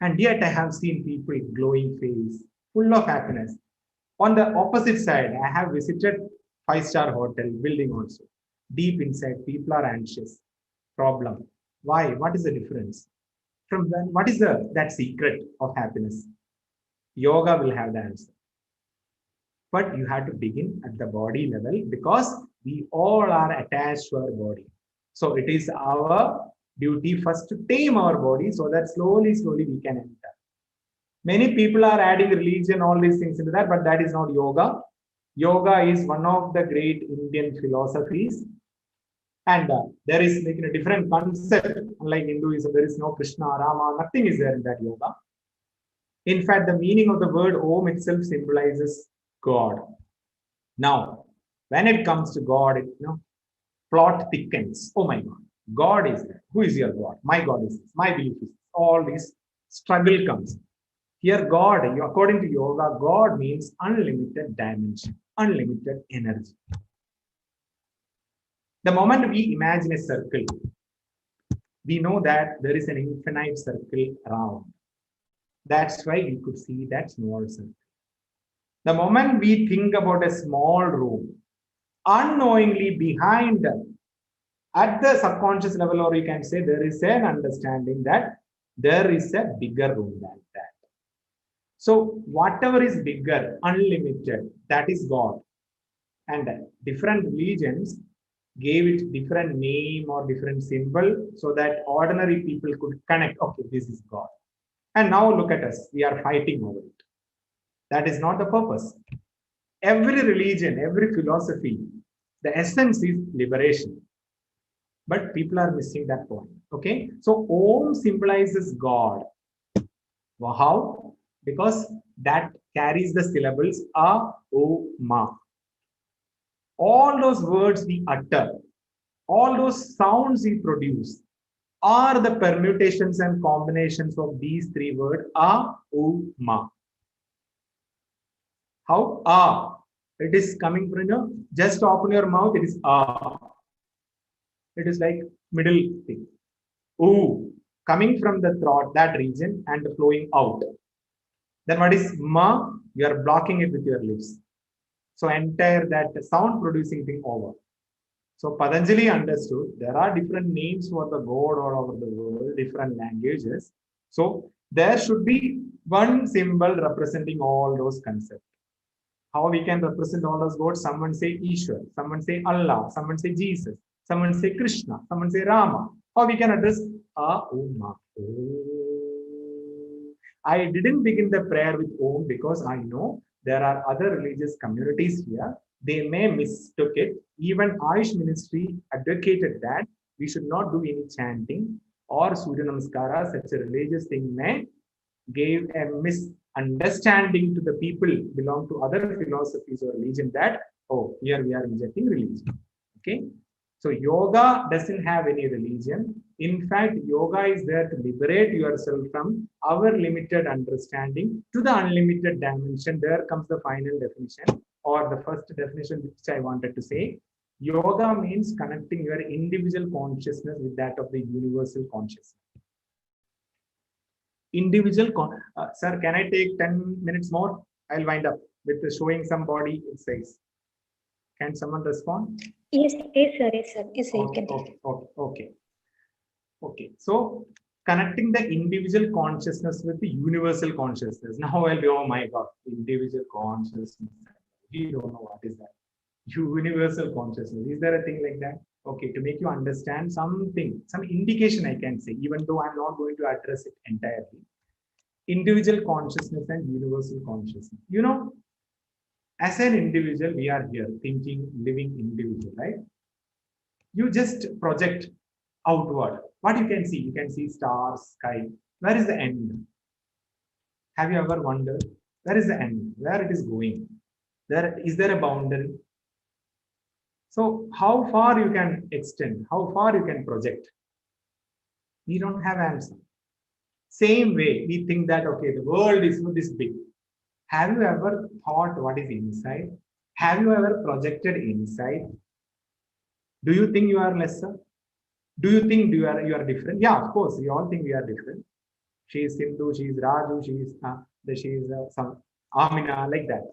And yet I have seen people glowing face, full of happiness. On the opposite side, I have visited 5-star hotel building also. Deep inside, people are anxious. Problem. Why? What is the difference? From then, what is that secret of happiness? Yoga will have the answer. But you have to begin at the body level because we all are attached to our body. So it is our duty first to tame our body so that slowly we can enter. Many people are adding religion, all these things into that, but that is not yoga. Yoga is one of the great Indian philosophies. And there is like a different concept. Unlike Hinduism, there is no Krishna, Rama, nothing is there in that yoga. In fact, the meaning of the word Om itself symbolizes God. Now, when it comes to God, plot thickens. Oh my God, God is there. Who is your God? My God is this. My belief is this. All this struggle comes. Here, God, according to yoga, God means unlimited dimension, unlimited energy. The moment we imagine a circle, we know that there is an infinite circle around. That's why we could see that small circle. The moment we think about a small room, unknowingly behind at the subconscious level, or you can say there is an understanding that there is a bigger room than that. So whatever is bigger, unlimited, that is God. And different religions gave it different name or different symbol so that ordinary people could connect. Okay, this is God. And now look at us. We are fighting over it. That is not the purpose. Every religion, every philosophy, the essence is liberation. But people are missing that point. Okay. So Om symbolizes God. Well, how? Because that carries the syllables A, O, Ma. All those words we utter, all those sounds we produce are the permutations and combinations of these three words A, O, Ma. How? A. It is coming from just open your mouth, it is A. It is like middle thing. O. Coming from the throat, that region, and flowing out. Then what is Ma? You are blocking it with your lips. So entire that sound producing thing over. So Patanjali understood there are different names for the God all over the world, different languages. So there should be one symbol representing all those concepts. How we can represent all those gods? Someone say Ishwar, someone say Allah, someone say Jesus, someone say Krishna, someone say Rama. How we can address Om. I didn't begin the prayer with Om because I know there are other religious communities here. They may mistook it. Even Ayush ministry advocated that we should not do any chanting or Surya Namaskara. Such a religious thing may give a misunderstanding to the people belong to other philosophies or religion that, oh, here we are injecting religion. Okay. So yoga doesn't have any religion. In fact, yoga is there to liberate yourself from our limited understanding to the unlimited dimension. There comes the final definition or the first definition which I wanted to say. Yoga means connecting your individual consciousness with that of the universal consciousness. Sir, can I take 10 minutes more? I'll wind up with showing some body exercise. Can someone respond? Yes, sir. Yes, sir. You can take it. Okay. So connecting the individual consciousness with the universal consciousness. Now I'll be, oh my God, individual consciousness. We don't know what is that. Universal consciousness. Is there a thing like that? Okay, to make you understand something, some indication I can say, even though I'm not going to address it entirely. Individual consciousness and universal consciousness. You know, as an individual, we are here thinking, living individual, right? You just project outward. What you can see stars, sky. Where is the end? Have you ever wondered? Where is the end? Where it is going? Is there a boundary? So how far you can extend, how far you can project? We don't have answer. Same way, we think that, okay, the world is this big. Have you ever thought what is inside? Have you ever projected inside? Do you think you are lesser? Do you think you are different? Yeah, of course, we all think we are different. She is Sindhu, she is Raju, she is some Amina, like that.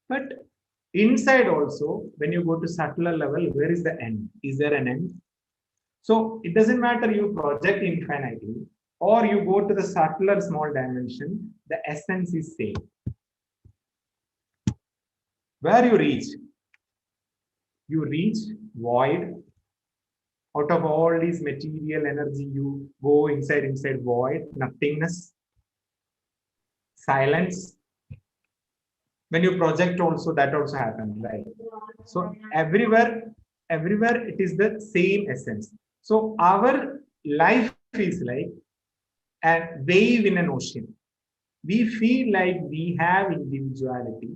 But inside also, when you go to subtler level, where is the end? Is there an end? So it doesn't matter you project infinitely or you go to the subtler small dimension, the essence is same. Where you reach void. Out of all these material energy, you go inside void, nothingness, silence. When you project also, that also happens, right? So everywhere it is the same essence. So our life is like a wave in an ocean. We feel like we have individuality,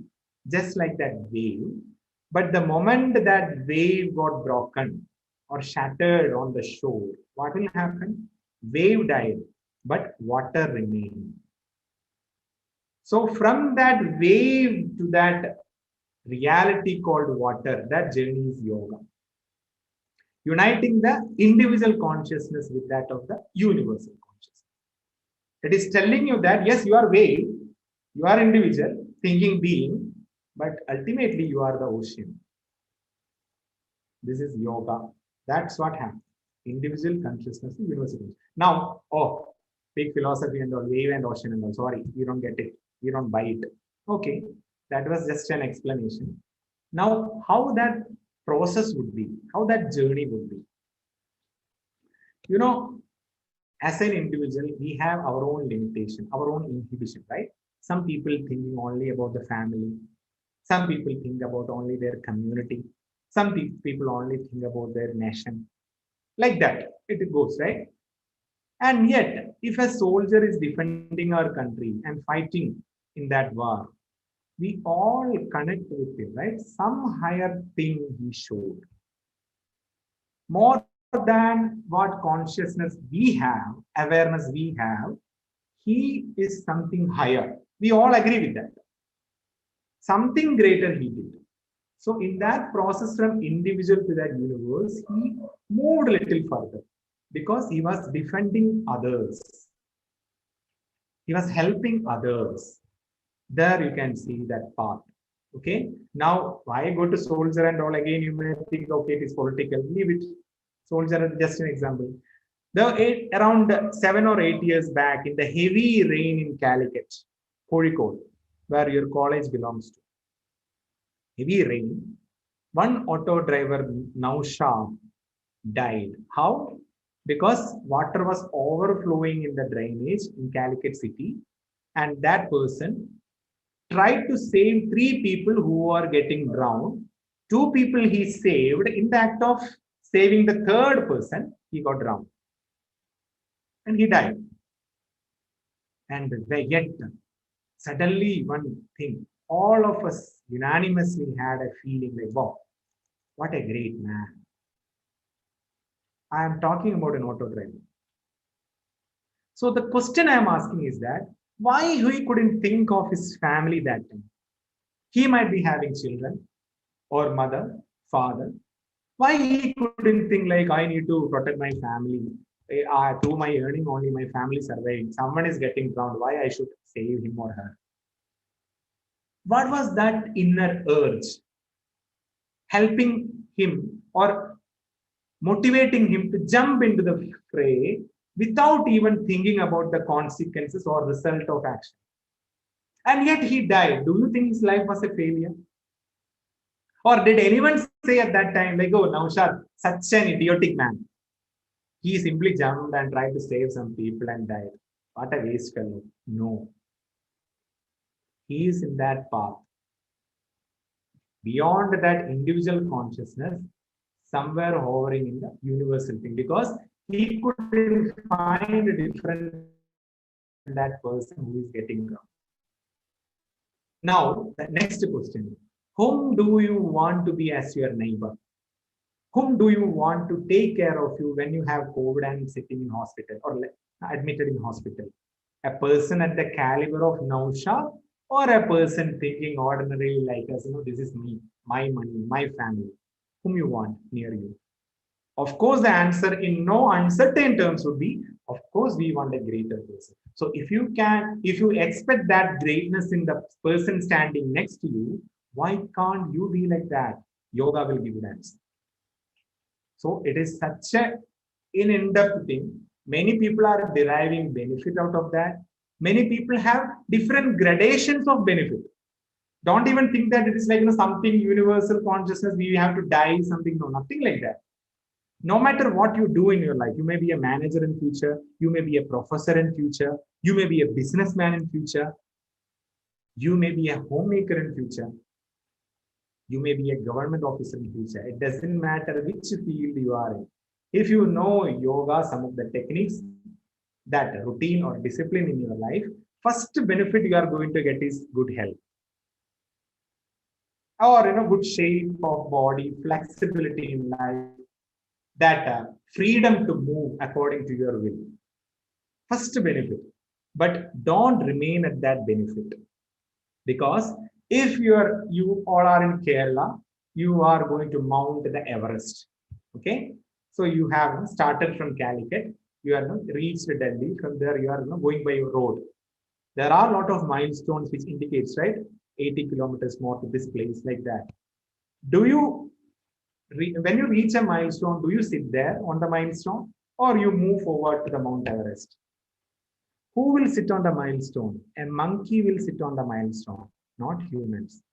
just like that wave. But the moment that wave got broken or shattered on the shore, what will happen? Wave died, but water remained. So from that wave to that reality called water, that journey is yoga. Uniting the individual consciousness with that of the universal consciousness. It is telling you that, yes, you are wave, you are individual, thinking being, but ultimately you are the ocean. This is yoga. That's what happens. Individual consciousness, universal consciousness. Now, big philosophy and all, wave and ocean and all. Sorry, you don't get it. You don't buy it. Okay, that was just an explanation. Now, how that process would be, how that journey would be. You know, as an individual, we have our own limitation, our own inhibition, right? Some people thinking only about the family. Some people think about only their community. Some people only think about their nation. Like that, it goes, right? And yet, if a soldier is defending our country and fighting in that war, we all connect with him, right? Some higher thing he showed. More than what consciousness we have, awareness we have, he is something higher. We all agree with that. Something greater he did. So in that process from individual to that universe, he moved a little further because he was defending others. He was helping others. There you can see that part. Okay. Now, why go to soldier and all again? You may think, okay, it is political. Leave it. Soldier is just an example. Around 7 or 8 years back, in the heavy rain in Calicut, Kozhikode, where your college belongs to, heavy rain, one auto driver, Naushad, died. How? Because water was overflowing in the drainage in Calicut city, and that person tried to save 3 people who are getting drowned. 2 people he saved. In the act of saving the 3rd person, he got drowned. And he died. And yet, suddenly one thing, all of us unanimously had a feeling like, wow, what a great man. I am talking about an auto driver. So the question I am asking is that, why he couldn't think of his family that time? He might be having children or mother, father. Why he couldn't think like, I need to protect my family. Through my earning only my family surviving. Someone is getting drowned. Why I should save him or her? What was that inner urge helping him or motivating him to jump into the fray without even thinking about the consequences or result of action? And yet he died. Do you think his life was a failure? Or did anyone say at that time, like, oh, Naushad, such an idiotic man. He simply jumped and tried to save some people and died. What a waste fellow. No. He is in that path. Beyond that individual consciousness, somewhere hovering in the universal thing, because he couldn't find a different than that person who is getting drowned. Now, the next question, Whom do you want to be as your neighbor? Whom do you want to take care of you when you have COVID and sitting in hospital or admitted in hospital? A person at the caliber of Nausha, or a person thinking ordinarily like us, this is me, my money, my family, whom you want near you? Of course, the answer in no uncertain terms would be, of course, we want a greater person. So if you expect that greatness in the person standing next to you, why can't you be like that? Yoga will give you the answer. So it is such an in-depth thing. Many people are deriving benefit out of that. Many people have different gradations of benefit. Don't even think that it is like something universal consciousness, we have to die, something. No, nothing like that. No matter what you do in your life, you may be a manager in future, you may be a professor in future, you may be a businessman in future, you may be a homemaker in future, you may be a government officer in future. It doesn't matter which field you are in. If you know yoga, some of the techniques, that routine or discipline in your life, first benefit you are going to get is good health. Or good shape of body, flexibility in life, that freedom to move according to your will. First benefit. But don't remain at that benefit. Because if you all are in Kerala, you are going to mount the Everest. Okay? So you have started from Calicut, you are reached Delhi, from there you are going by your road. There are a lot of milestones which indicates, right? 80 kilometers more to this place, like that. When you reach a milestone, do you sit there on the milestone or you move forward to the Mount Everest? Who will sit on the milestone? A monkey will sit on the milestone, not humans.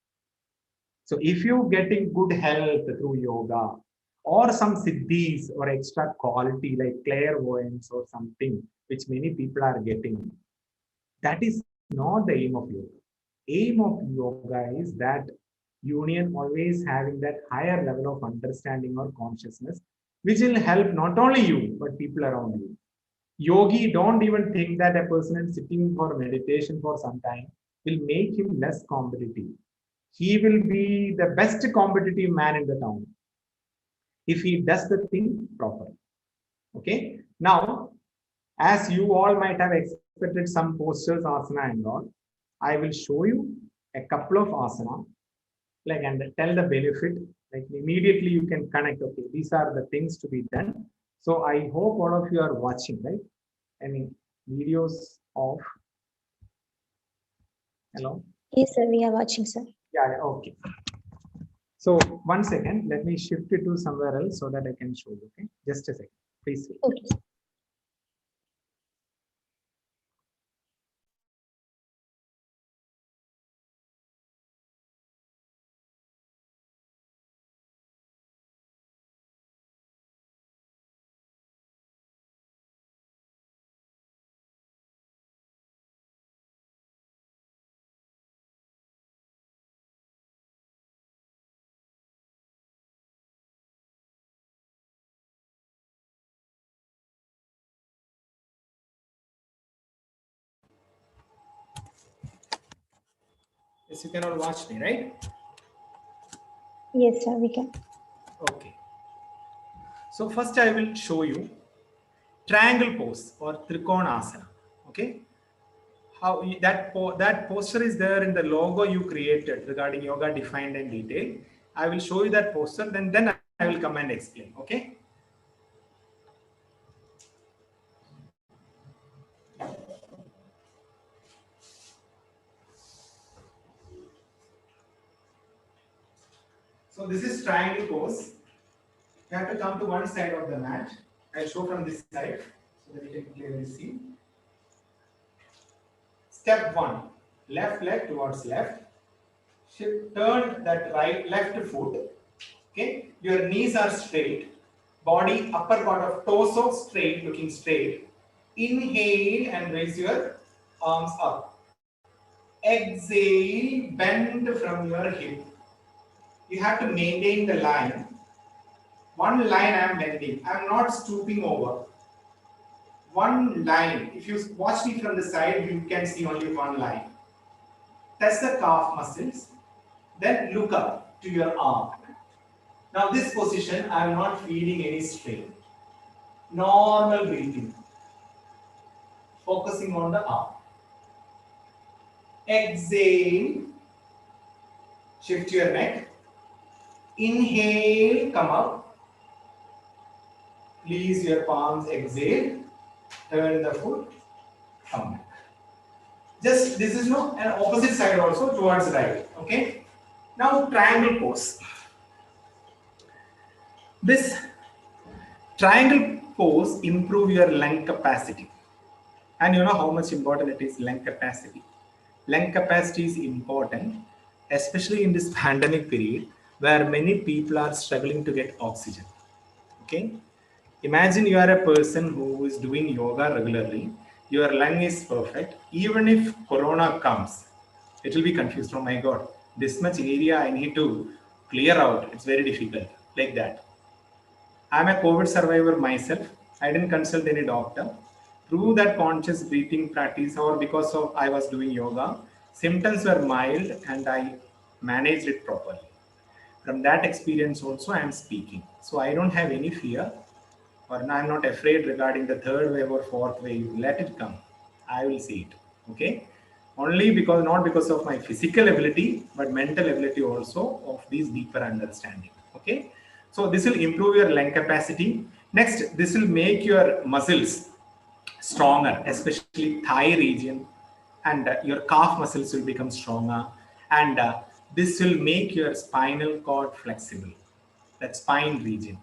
So if you're getting good health through yoga or some siddhis or extra quality like clairvoyance or something which many people are getting, that is not the aim of yoga. Aim of yoga is that union, always having that higher level of understanding or consciousness, which will help not only you, but people around you. Yogi, don't even think that a person is sitting for meditation for some time will make him less competitive. He will be the best competitive man in the town if he does the thing properly. Okay. Now, as you all might have expected some postures, asana and all, I will show you a couple of asana, and tell the benefit. Like immediately you can connect. Okay, these are the things to be done. So I hope all of you are watching, right? Videos off. Hello. Yes, sir. We are watching, sir. Yeah. Okay. So 1 second. Let me shift it to somewhere else so that I can show you. Okay. Just a second. Please wait. Okay. Yes, you can all watch me, right? Yes, sir. We can. Okay. So first I will show you triangle pose or trikonasana. Okay. How that posture is there in the logo you created regarding yoga defined and detailed. I will show you that posture, then I will come and explain. Okay. So this is triangle pose. You have to come to one side of the mat. I'll show from this side so that you can clearly see. Step 1, left leg towards left. Turn that left foot. Okay, your knees are straight. Body, upper part of torso straight, looking straight. Inhale and raise your arms up. Exhale, bend from your hip. You have to maintain the line. One line I am bending. I am not stooping over. One line. If you watch me from the side, you can see only one line. Touch the calf muscles. Then look up to your arm. Now this position, I am not feeling any strain. Normal breathing. Focusing on the arm. Exhale. Shift your neck. Inhale, come up. Release your palms, exhale. Turn the foot, come back. Just this is no an opposite side also towards right. Okay. Now triangle pose. This triangle pose improve your lung capacity. And you know how much important it is, lung capacity. Lung capacity is important, especially in this pandemic period where many people are struggling to get oxygen. Okay. Imagine you are a person who is doing yoga regularly. Your lung is perfect. Even if corona comes, it will be confused. Oh my God, this much area I need to clear out. It's very difficult. Like that. I'm a COVID survivor myself. I didn't consult any doctor. Through that conscious breathing practice, or because of I was doing yoga, symptoms were mild and I managed it properly. From that experience also I am speaking. So I don't have any fear, or I'm not afraid regarding the third wave or fourth wave. Let it come. I will see it. Okay. Only because, not because of my physical ability, but mental ability also of this deeper understanding. Okay. So this will improve your lung capacity. Next, this will make your muscles stronger, especially thigh region, and your calf muscles will become stronger. And this will make your spinal cord flexible, that spine region.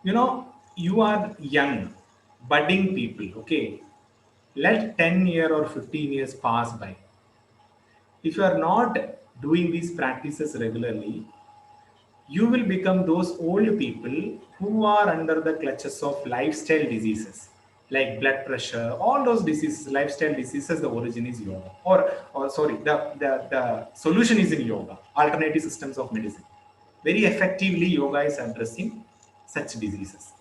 You know, you are young, budding people, okay? Let 10 years or 15 years pass by. If you are not doing these practices regularly, you will become those old people who are under the clutches of lifestyle diseases like blood pressure, all those diseases, lifestyle diseases, the origin is yoga. Or sorry, the solution is in yoga, alternative systems of medicine. Very effectively, yoga is addressing such diseases.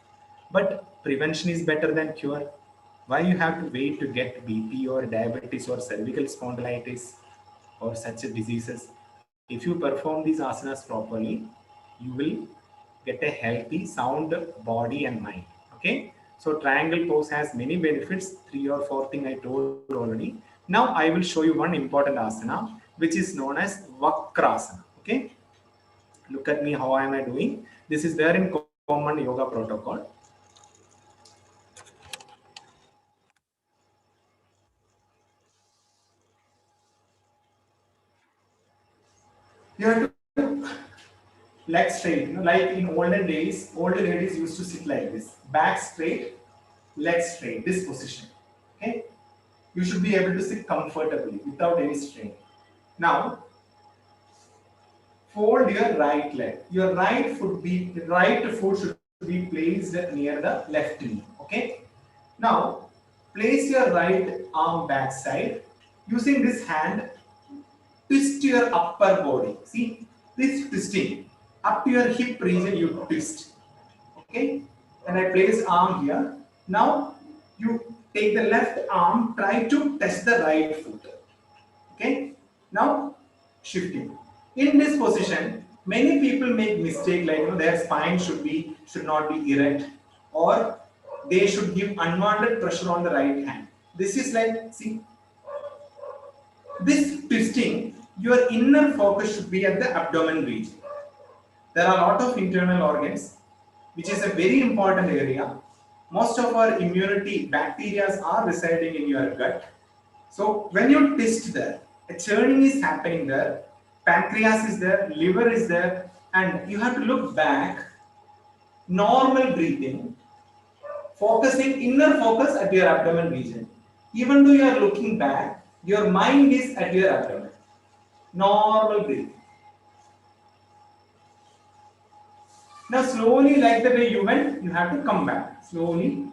But prevention is better than cure. Why you have to wait to get BP or diabetes or cervical spondylitis or such diseases? If you perform these asanas properly, you will get a healthy, sound body and mind. Okay. So triangle pose has many benefits. 3 or 4 things I told already. Now I will show you one important asana, which is known as Vakrasana. Okay. Look at me, how am I doing? This is there in common yoga protocol. You have to leg straight, you know, like in olden days, older ladies used to sit like this, back straight, legs straight, this position. Okay, you should be able to sit comfortably without any strain. Now, fold your right leg. Your right foot should be placed near the left knee. Okay. Now, place your right arm back side. Using this hand, twist your upper body. See, this twisting up to your hip region, you twist. Okay, and I place arm here. Now you take the left arm, try to touch the right foot. Okay, now shifting. In this position, many people make mistake like, you know, their spine should not be erect, or they should give unwanted pressure on the right hand. This is like, see, this twisting, your inner focus should be at the abdomen region. There are a lot of internal organs, which is a very important area. Most of our immunity bacteria are residing in your gut. So when you twist there, a churning is happening there, pancreas is there, liver is there, and you have to look back, normal breathing, focusing, inner focus at your abdomen region. Even though you are looking back, your mind is at your abdomen. Normal breathing. Now slowly, like the way you went, you have to come back. Slowly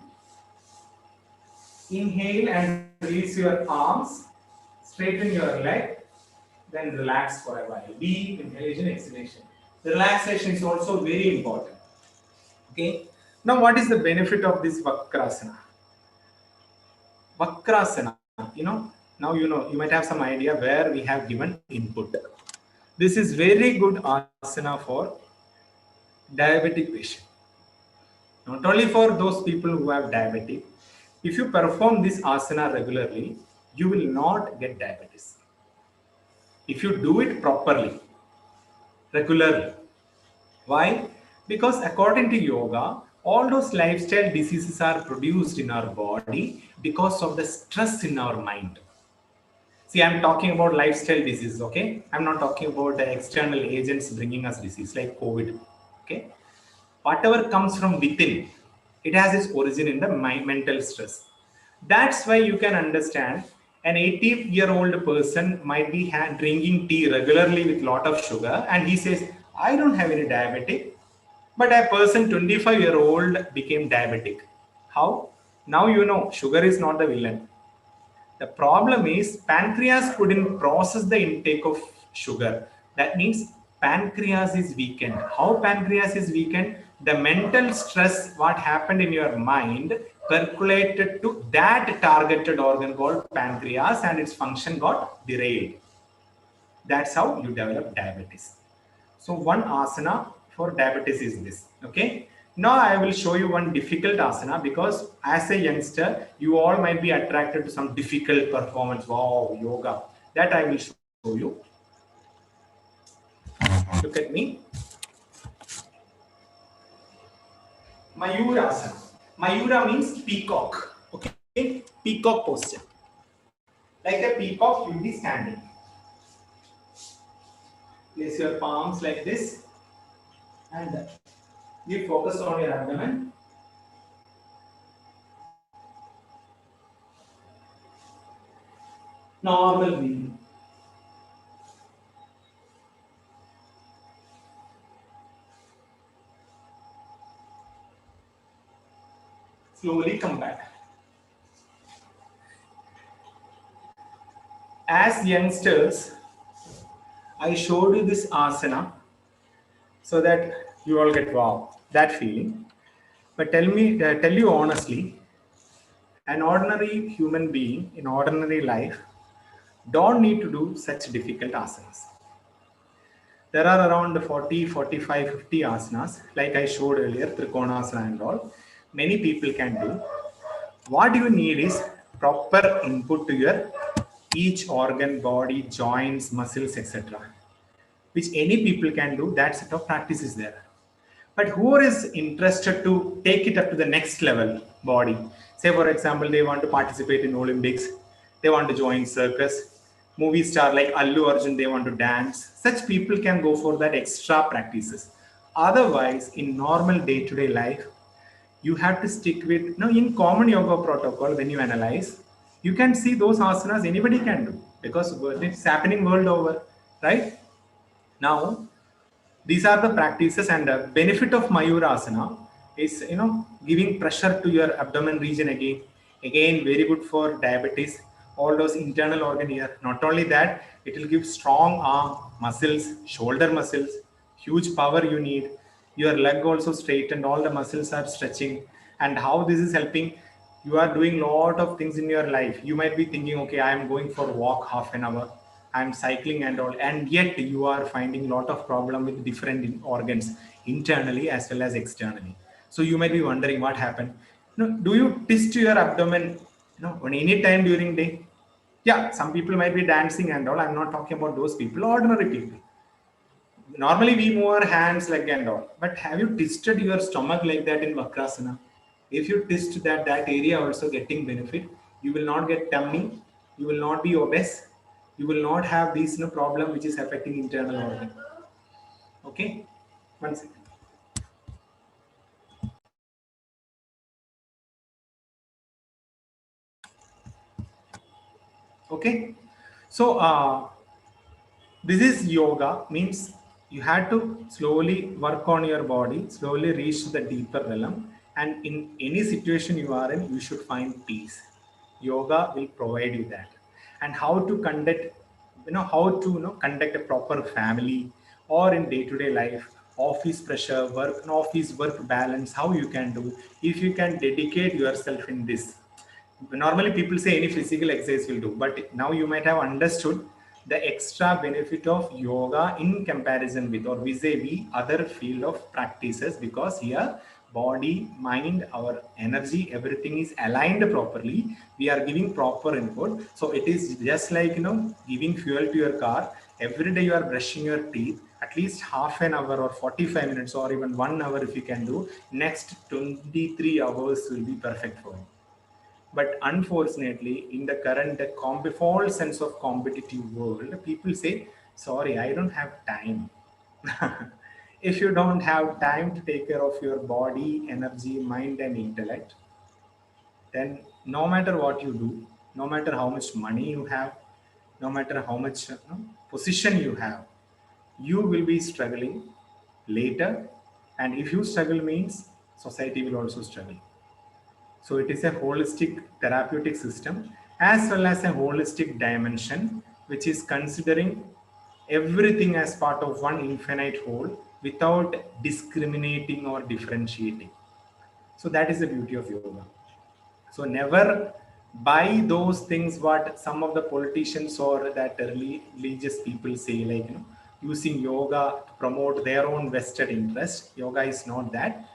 inhale and release your arms, straighten your leg, then relax for a while. Deep inhalation, exhalation. The relaxation is also very important. Okay. Now what is the benefit of this Vakrasana? Vakrasana, you know, now you know, you might have some idea where we have given input. This is very good asana for diabetic patient. Not only for those people who have diabetes. If you perform this asana regularly, you will not get diabetes. If you do it properly, regularly. Why? Because according to yoga, all those lifestyle diseases are produced in our body because of the stress in our mind. See, I'm talking about lifestyle disease, okay? I'm not talking about the external agents bringing us disease like COVID, okay? Whatever comes from within, it has its origin in the mental stress. That's why you can understand an 80-year-old person might be drinking tea regularly with lot of sugar, and he says, I don't have any diabetic. But a person 25-year-old became diabetic. How? Now you know sugar is not the villain. The problem is pancreas couldn't process the intake of sugar. That means pancreas is weakened. How pancreas is weakened? The mental stress, what happened in your mind, percolated to that targeted organ called pancreas, and its function got derailed. That's how you develop diabetes. So one asana for diabetes is this. Okay. Now I will show you one difficult asana, because as a youngster, you all might be attracted to some difficult performance. Wow, yoga. That I will show you. Look at me. Mayura asana. Mayura means peacock. Okay. Peacock posture. Like a peacock, you will be standing. Place your palms like this and you focus on your abdomen. Normal breathing. Slowly come back. As youngsters, I showed you this asana so that you all get wow, that feeling. But tell you honestly, an ordinary human being in ordinary life don't need to do such difficult asanas. There are around 40, 45, 50 asanas, like I showed earlier, Trikonasana and all. Many people can do. What you need is proper input to your each organ, body, joints, muscles, etc., which any people can do. That set of practice is there. But who is interested to take it up to the next level body? Say, for example, they want to participate in Olympics, they want to join circus, movie star like Allu Arjun, they want to dance. Such people can go for that extra practices. Otherwise, in normal day-to-day life, you have to stick with, in common yoga protocol, when you analyze, you can see those asanas anybody can do, because it's happening world over, right? Now, these are the practices, and the benefit of Mayurasana is, giving pressure to your abdomen region again. Again, very good for diabetes, all those internal organ here. Not only that, it will give strong arm muscles, shoulder muscles, huge power you need. Your leg also straightened, all the muscles are stretching. And how this is helping, you are doing lot of things in your life. You might be thinking, okay, I am going for a walk half an hour, I'm cycling and all, and yet you are finding a lot of problem with different organs internally as well as externally. So you might be wondering what happened. Do you twist your abdomen on any time during day? Yeah, some people might be dancing and all. I'm not talking about those people, ordinary people. Normally we move our hands like and all, but have you twisted your stomach like that in Vakrasana? If you twist that area also getting benefit, you will not get tummy, you will not be obese, you will not have this problem which is affecting internal organ. Okay, 1 second. Okay, so this is yoga, means you had to slowly work on your body, slowly reach to the deeper realm, and in any situation you are in, you should find peace. Yoga will provide you that. And how to conduct, conduct a proper family, or in day-to-day life, office pressure, office work balance, how you can do, if you can dedicate yourself in this. Normally people say any physical exercise will do, but now you might have understood the extra benefit of yoga in comparison with or vis-a-vis other field of practices, because here body, mind, our energy, everything is aligned properly. We are giving proper input. So it is just like, giving fuel to your car. Every day you are brushing your teeth, at least half an hour or 45 minutes or even 1 hour if you can do, next 23 hours will be perfect for you. But unfortunately, in the current false sense of competitive world, people say, sorry, I don't have time. If you don't have time to take care of your body, energy, mind, and intellect, then no matter what you do, no matter how much money you have, no matter how much position you have, you will be struggling later. And if you struggle means society will also struggle. So it is a holistic therapeutic system as well as a holistic dimension, which is considering everything as part of one infinite whole without discriminating or differentiating. So that is the beauty of yoga. So never buy those things what some of the politicians or that religious people say, like using yoga to promote their own vested interest. Yoga is not that.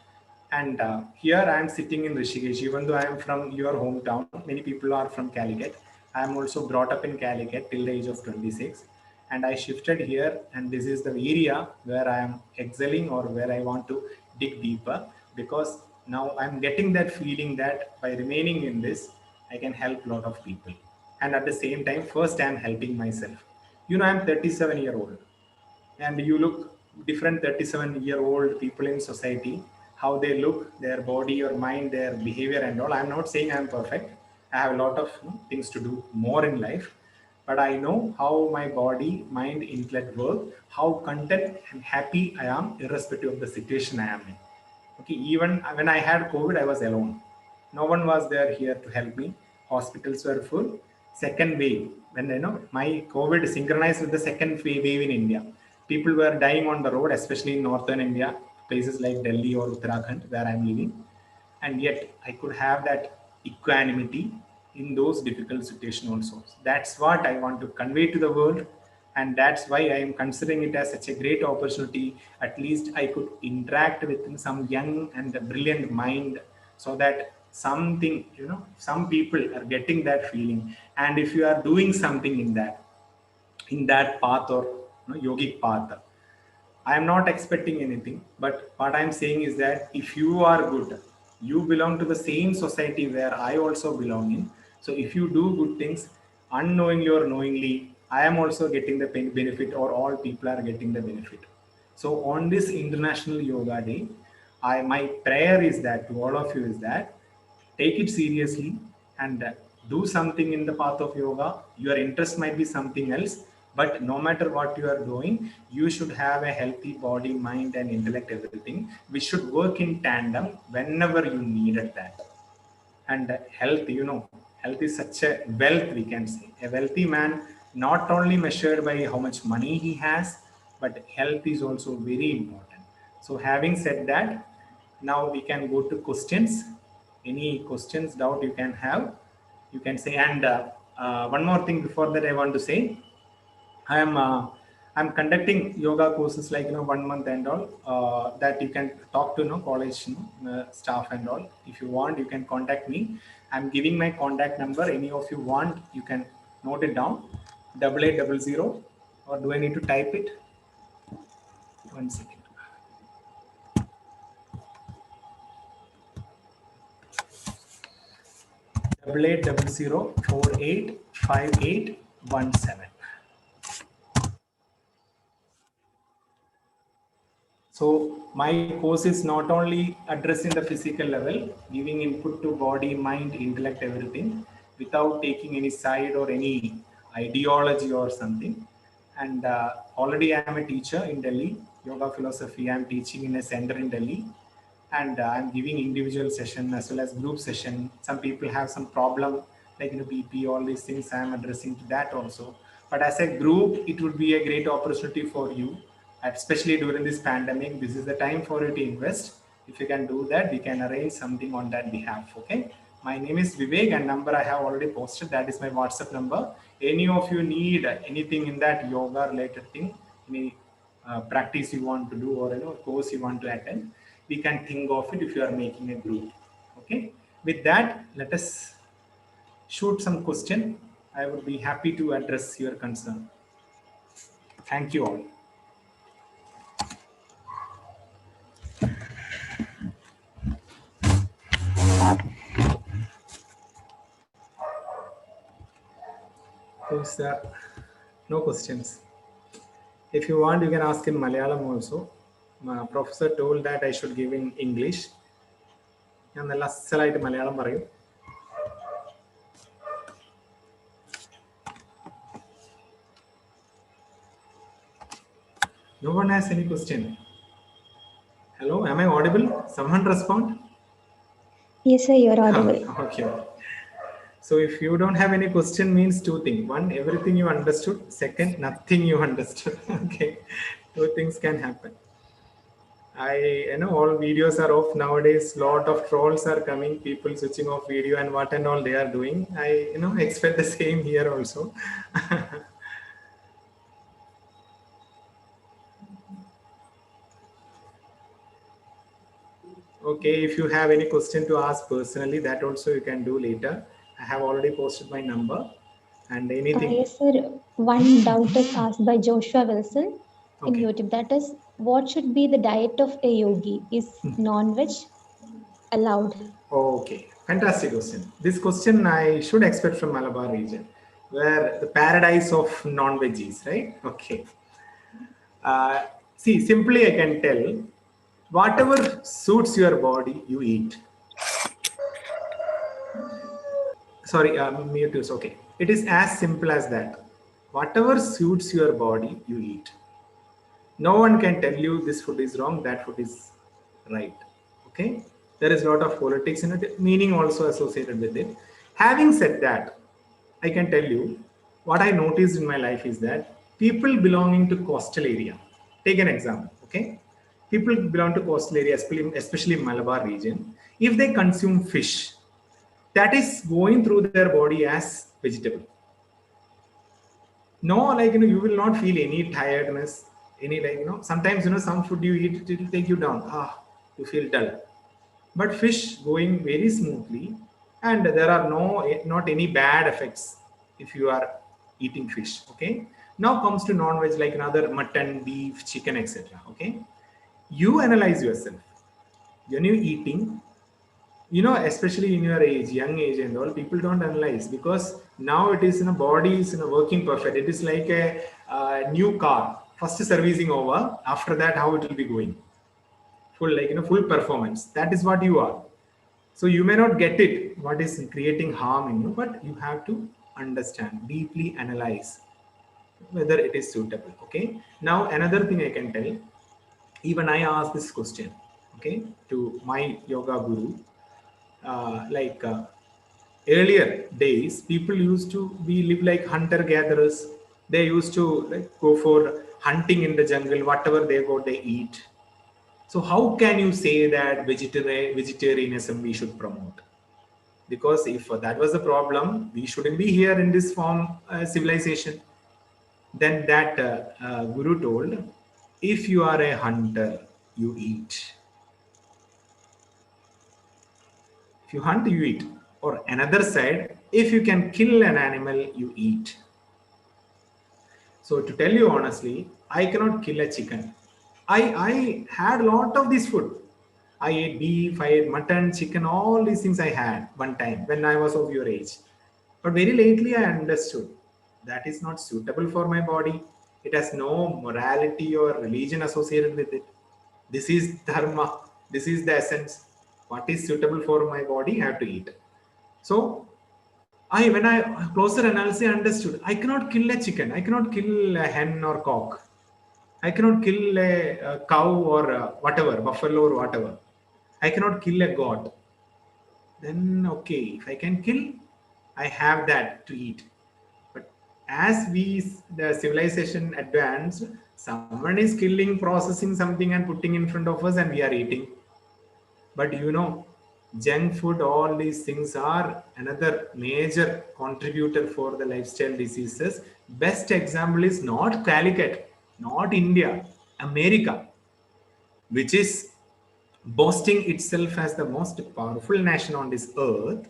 And here I am sitting in Rishikesh, even though I am from your hometown. Many people are from Calicut. I am also brought up in Calicut till the age of 26. And I shifted here, and this is the area where I am excelling or where I want to dig deeper, because now I'm getting that feeling that by remaining in this, I can help a lot of people. And at the same time, first I'm helping myself. I'm 37-year-old, and you look different 37-year-old people in society, how they look, their body or mind, their behavior and all. I'm not saying I'm perfect. I have a lot of things to do more in life, but I know how my body, mind, intellect work, how content and happy I am irrespective of the situation I am in. Okay, even when I had COVID, I was alone. No one was there here to help me. Hospitals were full. Second wave, when my COVID synchronized with the second wave in India. People were dying on the road, especially in northern India, places like Delhi or Uttarakhand, where I'm living. And yet I could have that equanimity in those difficult situations also. That's what I want to convey to the world. And that's why I am considering it as such a great opportunity. At least I could interact with some young and brilliant mind, so that something, some people are getting that feeling. And if you are doing something in that path or yogic path, I am not expecting anything, but what I'm saying is that if you are good, you belong to the same society where I also belong in. So if you do good things, unknowingly or knowingly, I am also getting the benefit, or all people are getting the benefit. So on this International Yoga Day, my prayer is that to all of you is that take it seriously and do something in the path of yoga. Your interest might be something else, but no matter what you are doing, you should have a healthy body, mind, and intellect, everything. We should work in tandem whenever you needed that. And health, health is such a wealth, we can say. A wealthy man, not only measured by how much money he has, but health is also very important. So having said that, now we can go to questions. Any questions, doubt you can have, you can say. And one more thing before that I want to say, I'm conducting yoga courses like 1 month and all, that you can talk to college staff and all. If you want, you can contact me. I'm giving my contact number. Any of you want, you can note it down. 8800, or do I need to type it? 1 second. 8800485817. So my course is not only addressing the physical level, giving input to body, mind, intellect, everything, without taking any side or any ideology or something. And already I am a teacher in Delhi, yoga philosophy. I am teaching in a center in Delhi, and I'm giving individual session as well as group session. Some people have some problem like BP, all these things I am addressing to that also. But as a group, it would be a great opportunity for you, especially during this pandemic. This is the time for you to invest. If you can do that, we can arrange something on that behalf. Okay. My name is Vivek, and number I have already posted. That is my WhatsApp number. any of you need anything in that yoga related thing, any practice you want to do or course you want to attend, we can think of it if you are making a group. Okay. With that, let us shoot some question. I would be happy to address your concern. Thank you all. No questions. If you want, you can ask in Malayalam also. My professor told that I should give in English. And the last slide Malayalam parayu. No one has any question. Hello, am I audible? Someone respond? Yes, sir, you're audible. Okay. So if you don't have any question, means two things. One, everything you understood. Second, nothing you understood. Okay. Two things can happen. I know all videos are off nowadays. Lot of trolls are coming. People switching off video and what and all they are doing. I expect the same here also. Okay, if you have any question to ask personally, that also you can do later. I have already posted my number and anything. Yes, sir. One doubt is asked by Joshua Wilson in YouTube. That is, what should be the diet of a yogi? Is non-veg allowed? Okay, fantastic question. This question I should expect from Malabar region, where the paradise of non-veggies, right? Okay. See, simply I can tell, whatever suits your body, you eat. Sorry, mute is okay. It is as simple as that. Whatever suits your body, you eat. No one can tell you this food is wrong, that food is right. Okay. There is a lot of politics in it, meaning also associated with it. Having said that, I can tell you what I noticed in my life is that people belonging to coastal area, take an example, okay? People belong to coastal area, especially Malabar region. If they consume fish, that is going through their body as vegetable. No, like, you will not feel any tiredness, any sometimes, some food you eat, it will take you down. You feel dull. But fish going very smoothly, and there are not any bad effects if you are eating fish. Okay. Now comes to non-veg, like another mutton, beef, chicken, etc. Okay. You analyze yourself when you're eating. Especially in your age, young age and all, people don't analyze because now it is in a body is working perfect. It is like a new car. First servicing over. After that, how it will be going. Full performance. That is what you are. So you may not get it, what is creating harm in you, but you have to understand, deeply analyze whether it is suitable. Okay. Now another thing I can tell, even I asked this question, okay, to my yoga guru. Earlier days, people used to live like hunter-gatherers. They used to go for hunting in the jungle. Whatever they go, they eat. So how can you say that vegetarianism we should promote? Because if that was the problem, we shouldn't be here in this form civilization. Then that guru told, if you are a hunter, you eat. If you hunt, you eat. Or another side, if you can kill an animal, you eat. So to tell you honestly, I cannot kill a chicken. I had a lot of this food. I ate beef, I ate mutton, chicken, all these things I had one time when I was of your age. But very lately I understood that is not suitable for my body. It has no morality or religion associated with it. This is dharma. This is the essence. What is suitable for my body, I have to eat. So when I closer analysis, I understood I cannot kill a chicken. I cannot kill a hen or cock. I cannot kill a cow or whatever, buffalo or whatever. I cannot kill a god. Then, okay, if I can kill, I have that to eat. But as the civilization advanced, someone is killing, processing something and putting in front of us and we are eating. But Junk food, all these things are another major contributor for the lifestyle diseases. Best example is not Calicut, not India, America, which is boasting itself as the most powerful nation on this earth.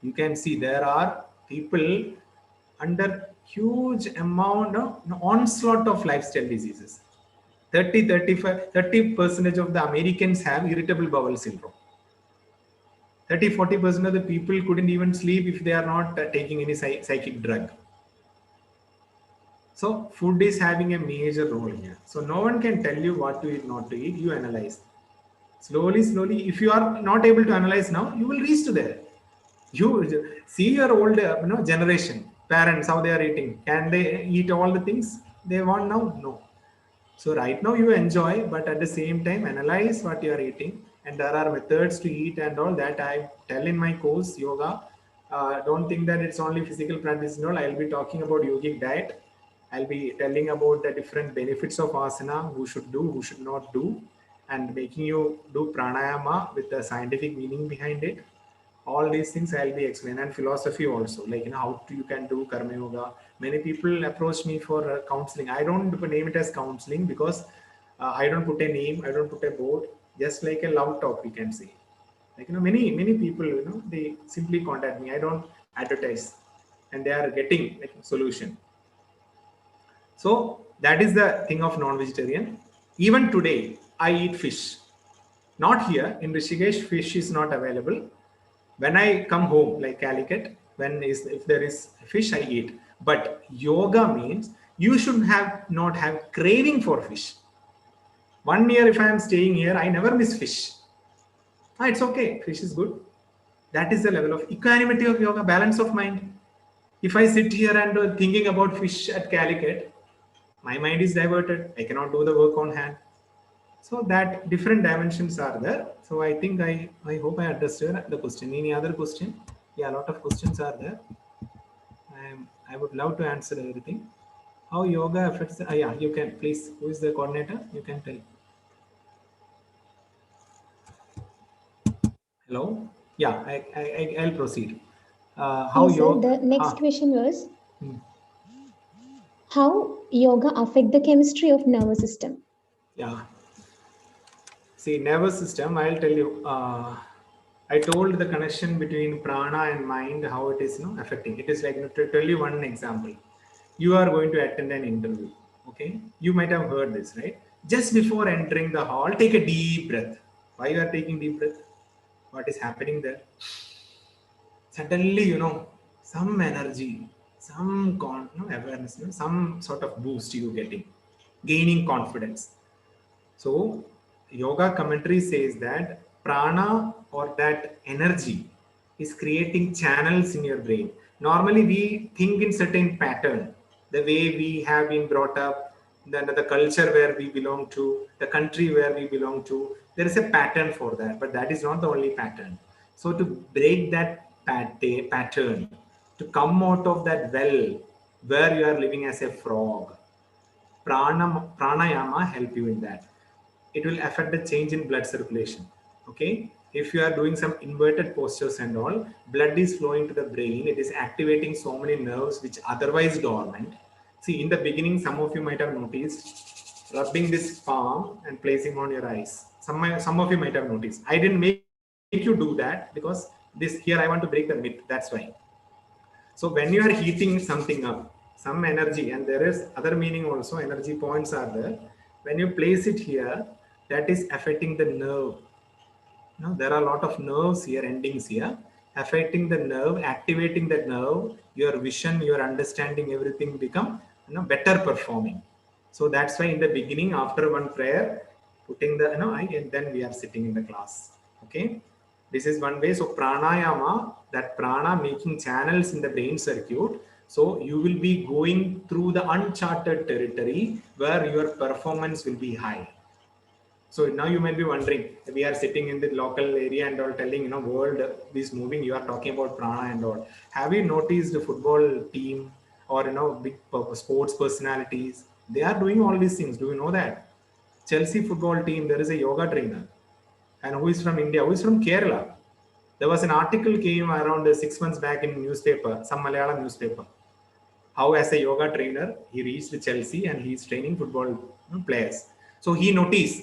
You can see there are people under huge amount of onslaught of lifestyle diseases. 30% of the Americans have irritable bowel syndrome. 30-40% of the people couldn't even sleep if they are not taking any psychic drug. So food is having a major role here. So no one can tell you what to eat, not to eat. You analyze. Slowly, if you are not able to analyze now, you will reach to there. You see your old generation, parents, how they are eating. Can they eat all the things they want now? No. So right now you enjoy, but at the same time analyze what you are eating. And there are methods to eat and all that I tell in my course, yoga. Don't think that it's only physical practice. No, I'll be talking about yogic diet. I'll be telling about the different benefits of asana, who should do, who should not do, and making you do pranayama with the scientific meaning behind it. All these things I'll be explaining, and philosophy also, like how you can do karma yoga. Many people approach me for counseling. I don't name it as counseling because I don't put a name, I don't put a board, just like a love talk, we can say. Like many people, they simply contact me. I don't advertise, and they are getting like a solution. So that is the thing of non-vegetarian. Even today, I eat fish. Not here in Rishikesh, fish is not available. When I come home, like Calicut, if there is fish, I eat. But yoga means you should not have craving for fish. 1 year, if I am staying here, I never miss fish. It's okay. Fish is good. That is the level of equanimity of yoga, balance of mind. If I sit here and thinking about fish at Calicut, my mind is diverted. I cannot do the work on hand. So that different dimensions are there. So I think I hope I understood the question. Any other question? Yeah, a lot of questions are there. I would love to answer everything. How yoga affects? Yeah, you can please. Who is the coordinator? You can tell. Hello. Yeah, I'll proceed. How Yes, sir. yoga? The next question was how yoga affect the chemistry of nervous system? Yeah. See, nervous system, I'll tell you. I told the connection between prana and mind, how it is affecting. It is like, to tell you one example. You are going to attend an interview. Okay. You might have heard this, right? Just before entering the hall, take a deep breath. Why you are taking deep breath? What is happening there? Suddenly, some energy, some awareness, some sort of boost you getting, gaining confidence. So yoga commentary says that prana or that energy is creating channels in your brain. Normally we think in certain pattern, the way we have been brought up, the culture where we belong to, the country where we belong to. There is a pattern for that, but that is not the only pattern. So to break that pattern, to come out of that well where you are living as a frog, pranayama help you in that. It will affect the change in blood circulation. Okay, if you are doing some inverted postures and all, blood is flowing to the brain. It is activating so many nerves which otherwise dormant. See, in the beginning, some of you might have noticed rubbing this palm and placing on your eyes. Some of you might have noticed. I didn't make you do that because this here I want to break the myth. That's why. So when you are heating something up, some energy, and there is other meaning also, energy points are there. When you place it here, that is affecting the nerve. There are a lot of nerves here, endings here, affecting the nerve, activating the nerve, your vision, your understanding, everything become better performing. So that's why in the beginning, after one prayer, putting the and then we are sitting in the class. Okay. This is one way. So pranayama, that prana making channels in the brain circuit. So you will be going through the uncharted territory where your performance will be high. So now you might be wondering, we are sitting in the local area and all telling, world is moving. You are talking about prana and all. Have you noticed the football team or, big sports personalities? They are doing all these things. Do you know that? Chelsea football team, there is a yoga trainer. And who is from India? Who is from Kerala? There was an article came around 6 months back in newspaper, some Malayalam newspaper, how as a yoga trainer, he reached Chelsea and he's training football players. So he noticed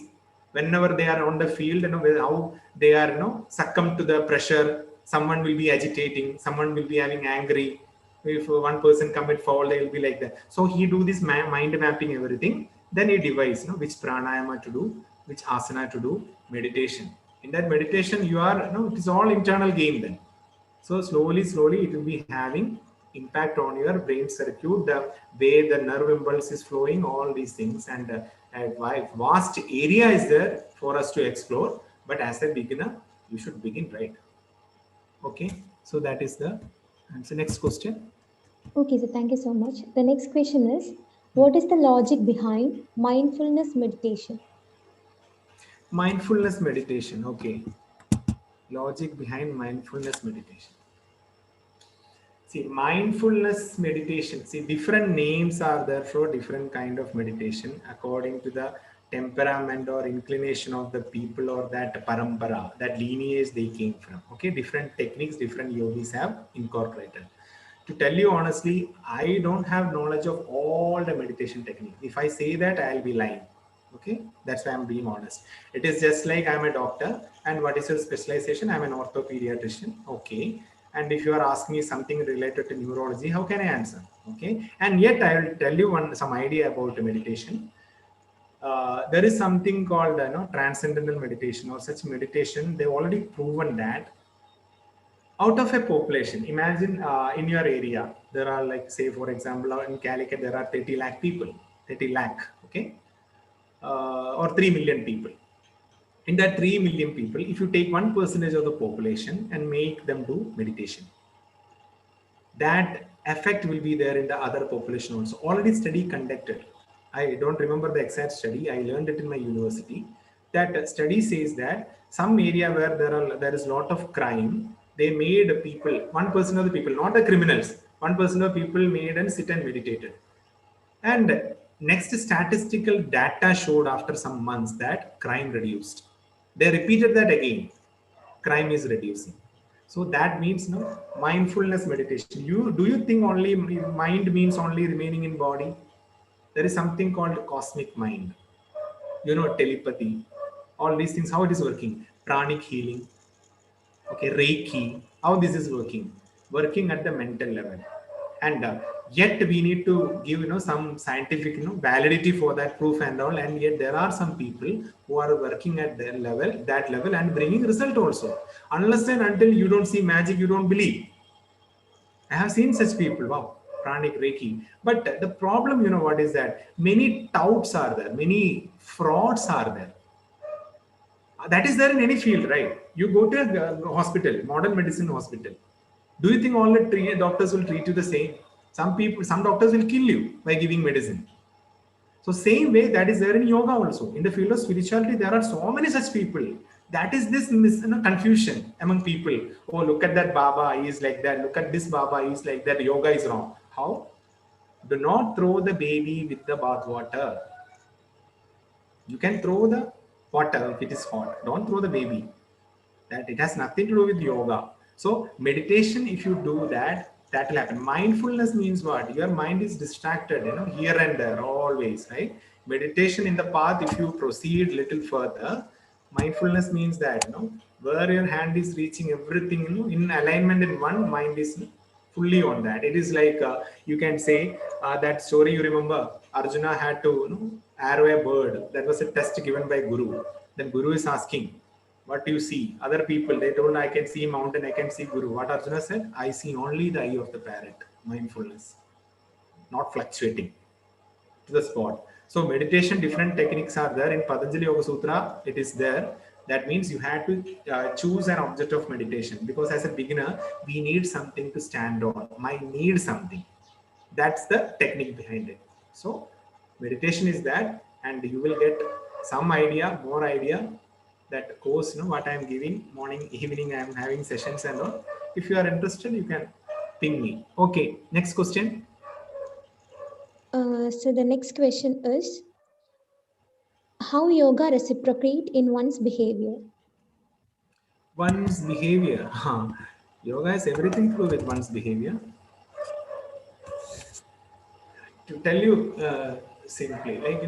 whenever they are on the field, how they are, succumb to the pressure. Someone will be agitating, someone will be having angry. If one person commit foul, they will be like that. So he do this mind mapping everything. Then he devise, which pranayama to do, which asana to do, meditation. In that meditation, you are, it is all internal game then. So slowly, it will be having impact on your brain circuit, the way the nerve impulse is flowing, all these things, and a vast area is there for us to explore. But as a beginner, you should begin right. Okay, so that is the answer. Next question. Okay, so thank you so much. The next question is, what is the logic behind mindfulness meditation? Mindfulness meditation. Okay, logic behind mindfulness meditation. See, mindfulness meditation. See, different names are there for different kind of meditation according to the temperament or inclination of the people or that parampara, that lineage they came from. Okay, different techniques, different yogis have incorporated. To tell you honestly, I don't have knowledge of all the meditation techniques. If I say that, I'll be lying. Okay, that's why I'm being honest. It is just like I'm a doctor, and what is your specialization? I'm an orthopediatrician. Okay, and if you are asking me something related to neurology, how can I answer? Okay, and yet I will tell you some idea about meditation. There is something called transcendental meditation or such meditation. They've already proven that out of a population, imagine in your area, there are like, say, for example, in Calicut, there are 30 lakh people, 30 lakh, okay, or 3 million people. In that 3 million people, if you take 1% of the population and make them do meditation, that effect will be there in the other population also. Already study conducted. I don't remember the exact study. I learned it in my university. That study says that some area where there is a lot of crime, they made people, 1% of the people, not the criminals, 1% of people made and sit and meditated. And next statistical data showed after some months that crime reduced. They repeated that again. Crime is reducing. So that means mindfulness meditation. Do you think only mind means only remaining in body? There is something called cosmic mind. Telepathy, all these things, how it is working. Pranic healing, okay, Reiki, how this is working at the mental level. And yet we need to give some scientific validity for that proof and all, and yet there are some people who are working at that level and bringing result also. Unless and until you don't see magic, you don't believe. I have seen such people. Wow, pranic, Reiki. But the problem, what is that many touts are there, many frauds are there. That is there in any field, right? You go to a hospital, modern medicine hospital. Do you think all the doctors will treat you the same? Some doctors will kill you by giving medicine. So same way that is there in yoga also. In the field of spirituality, there are so many such people. That is this confusion among people. Oh, look at that Baba, he is like that. Look at this Baba, he is like that. Yoga is wrong. How? Do not throw the baby with the bath water. You can throw the water if it is hot. Don't throw the baby. That it has nothing to do with yoga. So meditation, if you do that, that will happen. Mindfulness means what? Your mind is distracted, here and there, always, right? Meditation in the path, if you proceed little further, mindfulness means that, where your hand is reaching everything, in alignment in one, mind is fully on that. It is like, you can say, that story you remember, Arjuna had to, arrow a bird. That was a test given by Guru. Then Guru is asking, what do you see? Other people, they told, I can see mountain, I can see Guru. What Arjuna said? I see only the eye of the parrot, mindfulness, not fluctuating to the spot. So meditation, different techniques are there. In Patanjali Yoga Sutra, it is there. That means you had to choose an object of meditation, because as a beginner, we need something to stand on. Mind needs something. That's the technique behind it. So meditation is that, and you will get some idea, more idea. That course, what I am giving, morning, evening, I am having sessions and all. If you are interested, you can ping me. Okay, next question. So the next question is, how yoga reciprocate in one's behavior? One's behavior. Yoga has everything to do with one's behavior. To tell you simply, like,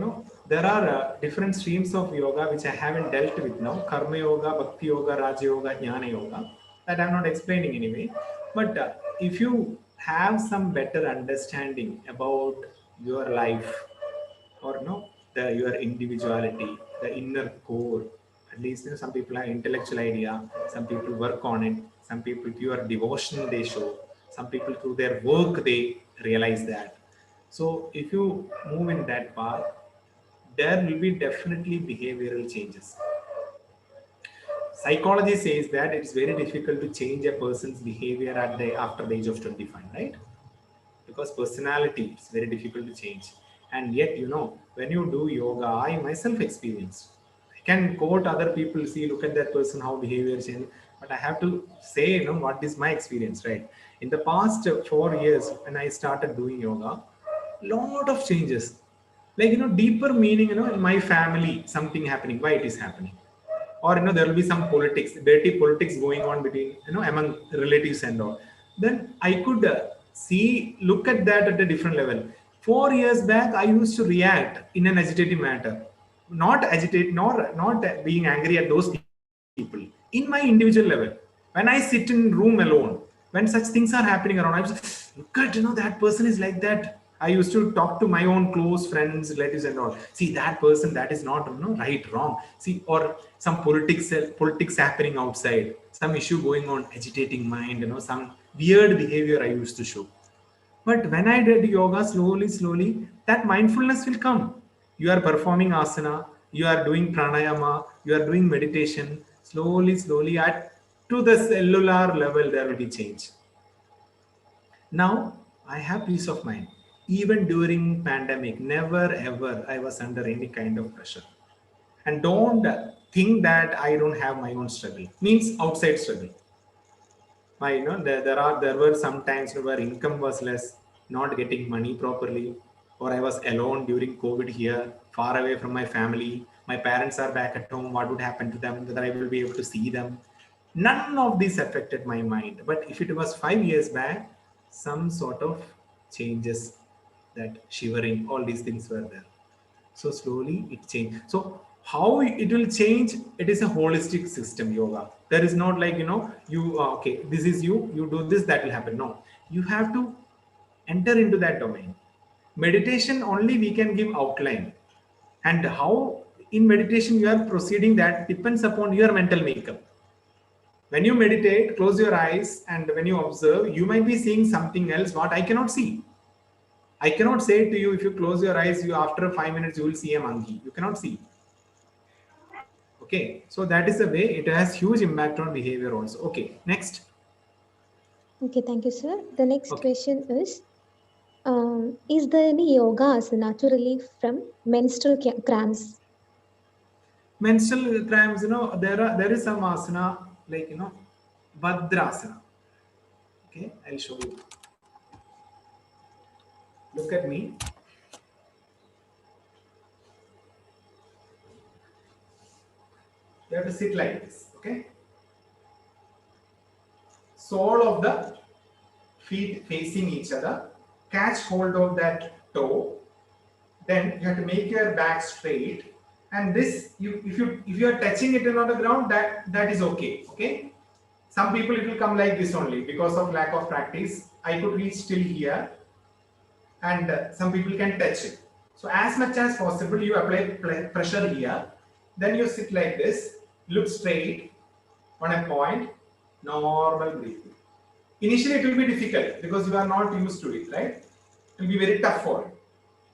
there are different streams of yoga which I haven't dealt with now: Karma Yoga, Bhakti Yoga, Raja Yoga, Jnana Yoga, that I'm not explaining anyway. But if you have some better understanding about your life, or your individuality, the inner core, at least some people have intellectual idea, some people work on it, some people pure devotion they show, some people through their work they realize that. So if you move in that path, there will be definitely behavioral changes. Psychology says that it's very difficult to change a person's behavior after the age of 25, right? Because personality is very difficult to change. And yet, when you do yoga, I myself experienced. I can quote other people, see, look at that person, how behavior change. But I have to say, what is my experience, right? In the past 4 years, when I started doing yoga, lot of changes. Like, deeper meaning, in my family, something happening, why it is happening. Or, there will be some politics, dirty politics going on between, among relatives and all. Then I could look at that at a different level. 4 years back, I used to react in an agitated manner, not agitate, nor not being angry at those people. In my individual level, when I sit in room alone, when such things are happening around, I was look at, that person is like that. I used to talk to my own close friends, relatives and all. See, that person, that is not right, wrong. See, or some politics happening outside, some issue going on, agitating mind, some weird behavior I used to show. But when I did yoga, slowly, that mindfulness will come. You are performing asana, you are doing pranayama, you are doing meditation. Slowly, to the cellular level, there will be change. Now, I have peace of mind. Even during pandemic, never ever I was under any kind of pressure. And don't think that I don't have my own struggle. Means outside struggle. There were some times where income was less, not getting money properly, or I was alone during COVID here, far away from my family. My parents are back at home. What would happen to them? Whether I will be able to see them? None of this affected my mind. But if it was 5 years back, some sort of changes, that shivering, all these things were there. So slowly it changed. So how it will change? It is a holistic system, yoga. There is not like, okay, this is you do this, that will happen. No, you have to enter into that domain. Meditation only we can give outline. And how in meditation you are proceeding, that depends upon your mental makeup. When you meditate, close your eyes, and when you observe, you might be seeing something else what I cannot see. I cannot say to you, if you close your eyes, after 5 minutes you will see a monkey. You cannot see. Okay, so that is the way it has huge impact on behavior also. Okay, next. Okay, thank you, sir. The next question is there any yoga asana to relieve from menstrual cramps? Menstrual cramps, there is some asana like, Bhadrasana. Okay, I'll show you. Look at me. You have to sit like this, okay? Sole of the feet facing each other. Catch hold of that toe. Then you have to make your back straight. And this, if you are touching it on the ground, that is okay. Okay. Some people it will come like this only because of lack of practice. I could reach till here, and some people can touch it. So as much as possible, you apply pressure here. Then you sit like this. Look straight on a point. Normal breathing. Initially, it will be difficult because you are not used to it, right? It will be very tough for you.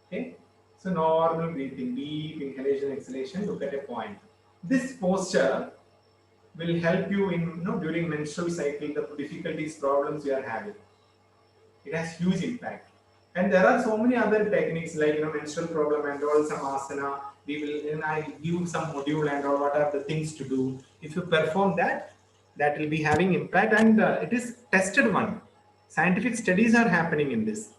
Okay. So normal breathing, deep inhalation, exhalation, look at a point. This posture will help you in during menstrual cycle, the difficulties, problems you are having. It has huge impact. And there are so many other techniques like menstrual problem and all, some asana. I give some module and all, what are the things to do. If you perform that will be having impact, and it is tested one. Scientific studies are happening in this.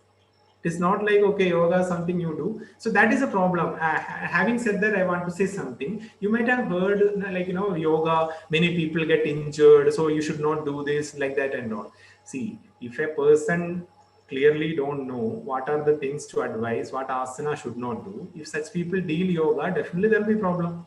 It is not like, okay, yoga is something you do. So that is a problem. Having said that, I want to say something. You might have heard, like, yoga, many people get injured, so you should not do this, like that and all. See, if a person clearly don't know what are the things to advise, what asana should not do, if such people deal yoga, definitely there will be problem.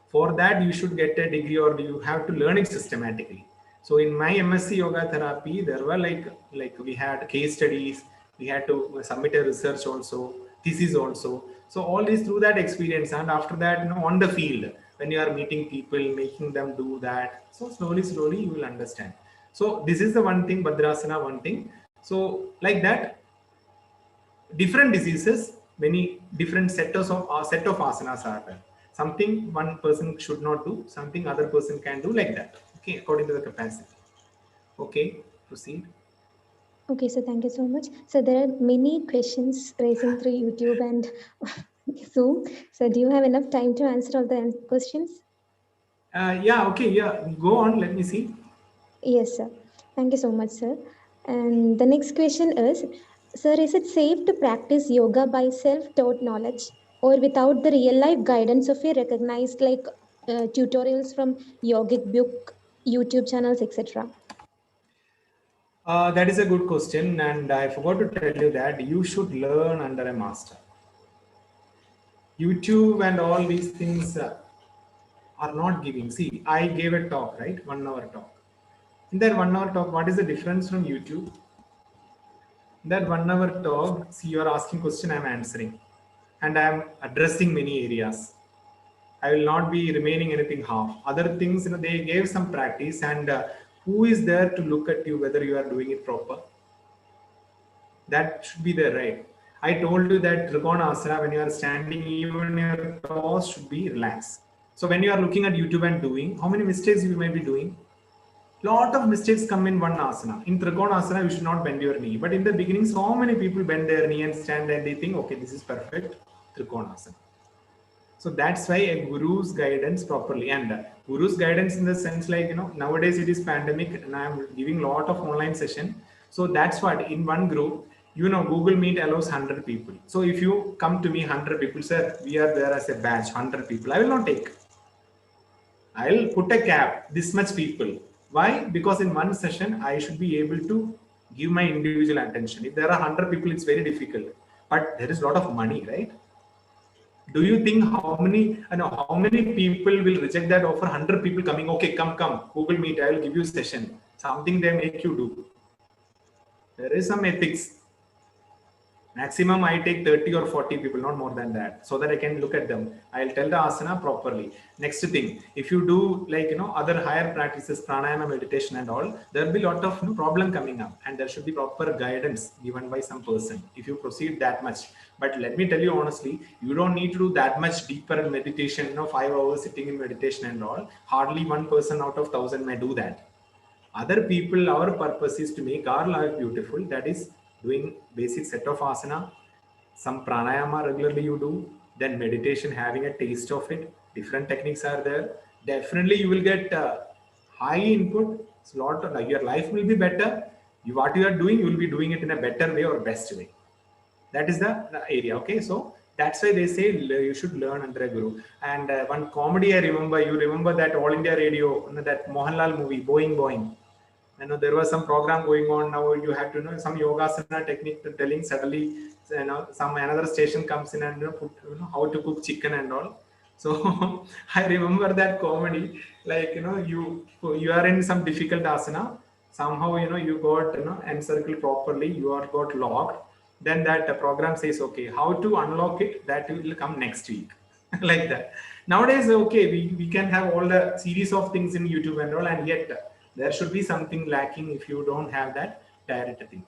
For that, you should get a degree or you have to learn it systematically. So in my MSc yoga therapy, there were like we had case studies, we had to submit a research also, thesis also. So all this through that experience, and after that, on the field, when you are meeting people, making them do that, so slowly you will understand. So this is the one thing, Bhadrasana, one thing. So like that, different diseases, many different set of asanas are there. Something one person should not do, something other person can do, like that. Okay, according to the capacity. Okay, proceed. Okay, so thank you so much. So there are many questions raising through YouTube and Zoom. So do you have enough time to answer all the questions? Yeah, okay, yeah, go on, let me see. Yes, sir. Thank you so much, sir. And the next question is, sir, is it safe to practice yoga by self-taught knowledge or without the real-life guidance of a recognized tutorials from yogic book, YouTube channels, etc.? That is a good question, and I forgot to tell you that you should learn under a master. YouTube and all these things are not giving. See, I gave a talk, right? 1 hour talk. In that 1 hour talk, what is the difference from YouTube? In that 1 hour talk, see, you are asking question, I am answering, and I am addressing many areas. I will not be remaining anything half. Other things, they gave some practice, and who is there to look at you whether you are doing it proper? That should be there, right? I told you that Trikonasana, when you are standing, even your toes should be relaxed. So when you are looking at YouTube and doing, how many mistakes you may be doing? Lot of mistakes come in one asana. In Trikonasana, you should not bend your knee. But in the beginning, so many people bend their knee and stand and they think, okay, this is perfect Trikonasana. So that's why a guru's guidance properly, and guru's guidance in the sense, like, nowadays it is pandemic and I am giving a lot of online session. So that's what, in one group, Google Meet allows 100 people. So if you come to me 100 people, sir, we are there as a batch, 100 people, I will not take. I'll put a cap, this much people. Why? Because in one session, I should be able to give my individual attention. If there are 100 people, it's very difficult. But there is a lot of money, right? Do you think how many people will reject that offer? 100 people coming, okay, come, Google Meet, I will give you a session. Something they make you do. There is some ethics. Maximum I take 30 or 40 people, not more than that, so that I can look at them. I'll tell the asana properly. Next thing, if you do other higher practices, pranayama, meditation and all, there will be a lot of problem coming up, and there should be proper guidance given by some person if you proceed that much. But let me tell you honestly, you don't need to do that much deeper in meditation, 5 hours sitting in meditation and all. Hardly one person out of 1,000 may do that. Other people, our purpose is to make our life beautiful. That is doing basic set of asana, some pranayama regularly you do, then meditation, having a taste of it. Different techniques are there. Definitely you will get high input. It's a lot of, your life will be better. What you are doing, you will be doing it in a better way or best way. That is the area. Okay, so that's why they say you should learn under a guru. And one comedy I remember, you remember that All India Radio, that Mohanlal movie, Boing Boing. There was some program going on. Now you have to know some yogasana technique telling. Suddenly, some another station comes in and put, how to cook chicken and all. So I remember that comedy. Like you are in some difficult asana. Somehow you got encircled properly. You are got locked. Then that program says, okay, how to unlock it? That will come next week. Like that. Nowadays, okay, we can have all the series of things in YouTube and all, and yet there should be something lacking if you don't have that direct thing.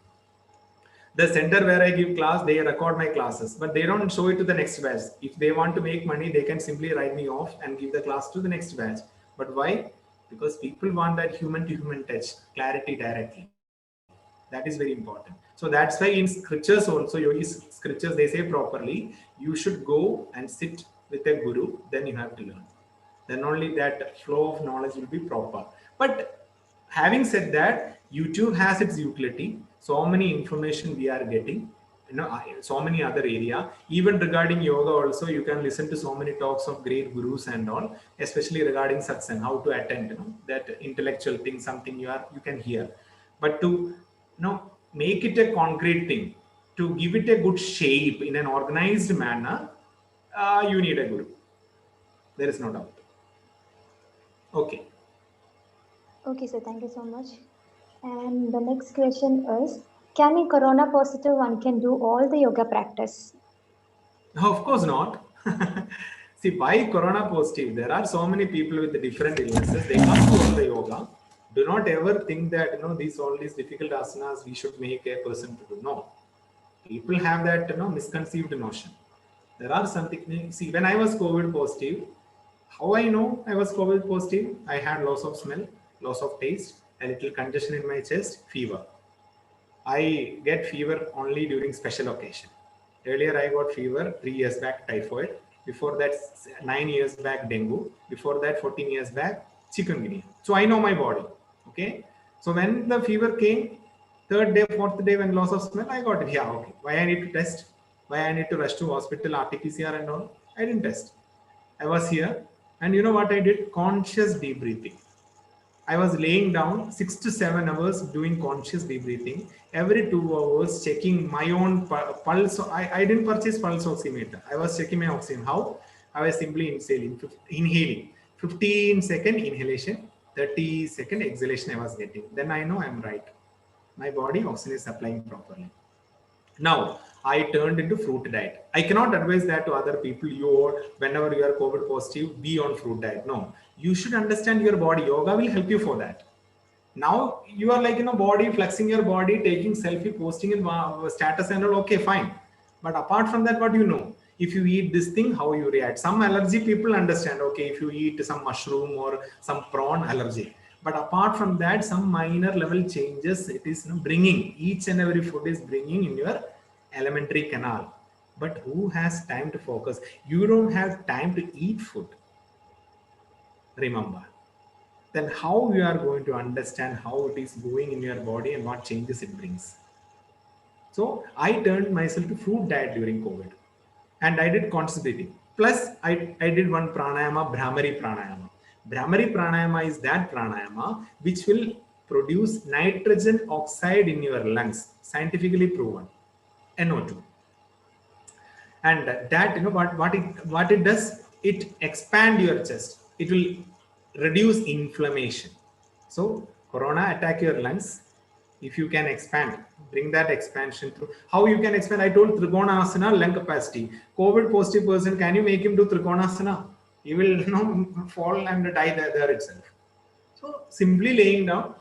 The center where I give class, they record my classes, but they don't show it to the next batch. If they want to make money, they can simply write me off and give the class to the next batch. But why? Because people want that human to human touch, clarity directly. That is very important. So that's why in scriptures also, yogi scriptures, they say properly, you should go and sit with a guru, then you have to learn. Then only that flow of knowledge will be proper. But having said that, YouTube has its utility. So many information we are getting. so many other area. Even regarding yoga also, you can listen to so many talks of great gurus and all, especially regarding satsang, how to attend, that intellectual thing, something you can hear. But to make it a concrete thing, to give it a good shape in an organized manner, you need a guru. There is no doubt. Okay. Okay, sir. Thank you so much. And the next question is, can a corona positive one can do all the yoga practice? Of course not. See, why corona positive? There are so many people with different illnesses. They come to all the yoga. Do not ever think that all these difficult asanas we should make a person to do. No. People have that misconceived notion. There are something. See, when I was COVID positive, how I know I was COVID positive? I had loss of smell, loss of taste, a little congestion in my chest, fever. I get fever only during special occasion. Earlier, I got fever 3 years back, typhoid. Before that, 9 years back, dengue. Before that, 14 years back, chikungunya. So I know my body. Okay. So when the fever came, third day, fourth day, when loss of smell, I got it. Yeah, okay. Why I need to test? Why I need to rush to hospital, RT-PCR and all? I didn't test. I was here, and you know what I did? Conscious deep breathing. I was laying down 6 to 7 hours doing conscious deep breathing. Every 2 hours checking my own pulse. I didn't purchase pulse oximeter. I was checking my oxygen. How? I was simply inhaling. 15-second inhalation, 30-second exhalation I was getting. Then I know I'm right. My body oxygen is supplying properly. Now, I turned into fruit diet. I cannot advise that to other people. Whenever you are COVID positive, be on fruit diet. No, you should understand your body. Yoga will help you for that. Now you are like, body, flexing your body, taking selfie, posting in status and all. Okay, fine. But apart from that, what do you know? If you eat this thing, how you react. Some allergy people understand. Okay, if you eat some mushroom or some prawn, allergy. But apart from that, some minor level changes it is bringing. Each and every food is bringing in your alimentary canal. But who has time to focus? You don't have time to eat food. Remember. Then how you are going to understand how it is going in your body and what changes it brings. So I turned myself to fruit diet during COVID. And I did conscious breathing. Plus, I did one pranayama, Brahmari Pranayama. Brahmari Pranayama is that pranayama which will produce nitrogen oxide in your lungs, scientifically proven, NO2. And that, what it does, it expand your chest. It will reduce inflammation. So, corona attack your lungs. If you can expand, bring that expansion through. How you can expand? I told Trikonasana, lung capacity. COVID positive person, can you make him do Trikonasana? He will fall and die there itself. So simply laying down,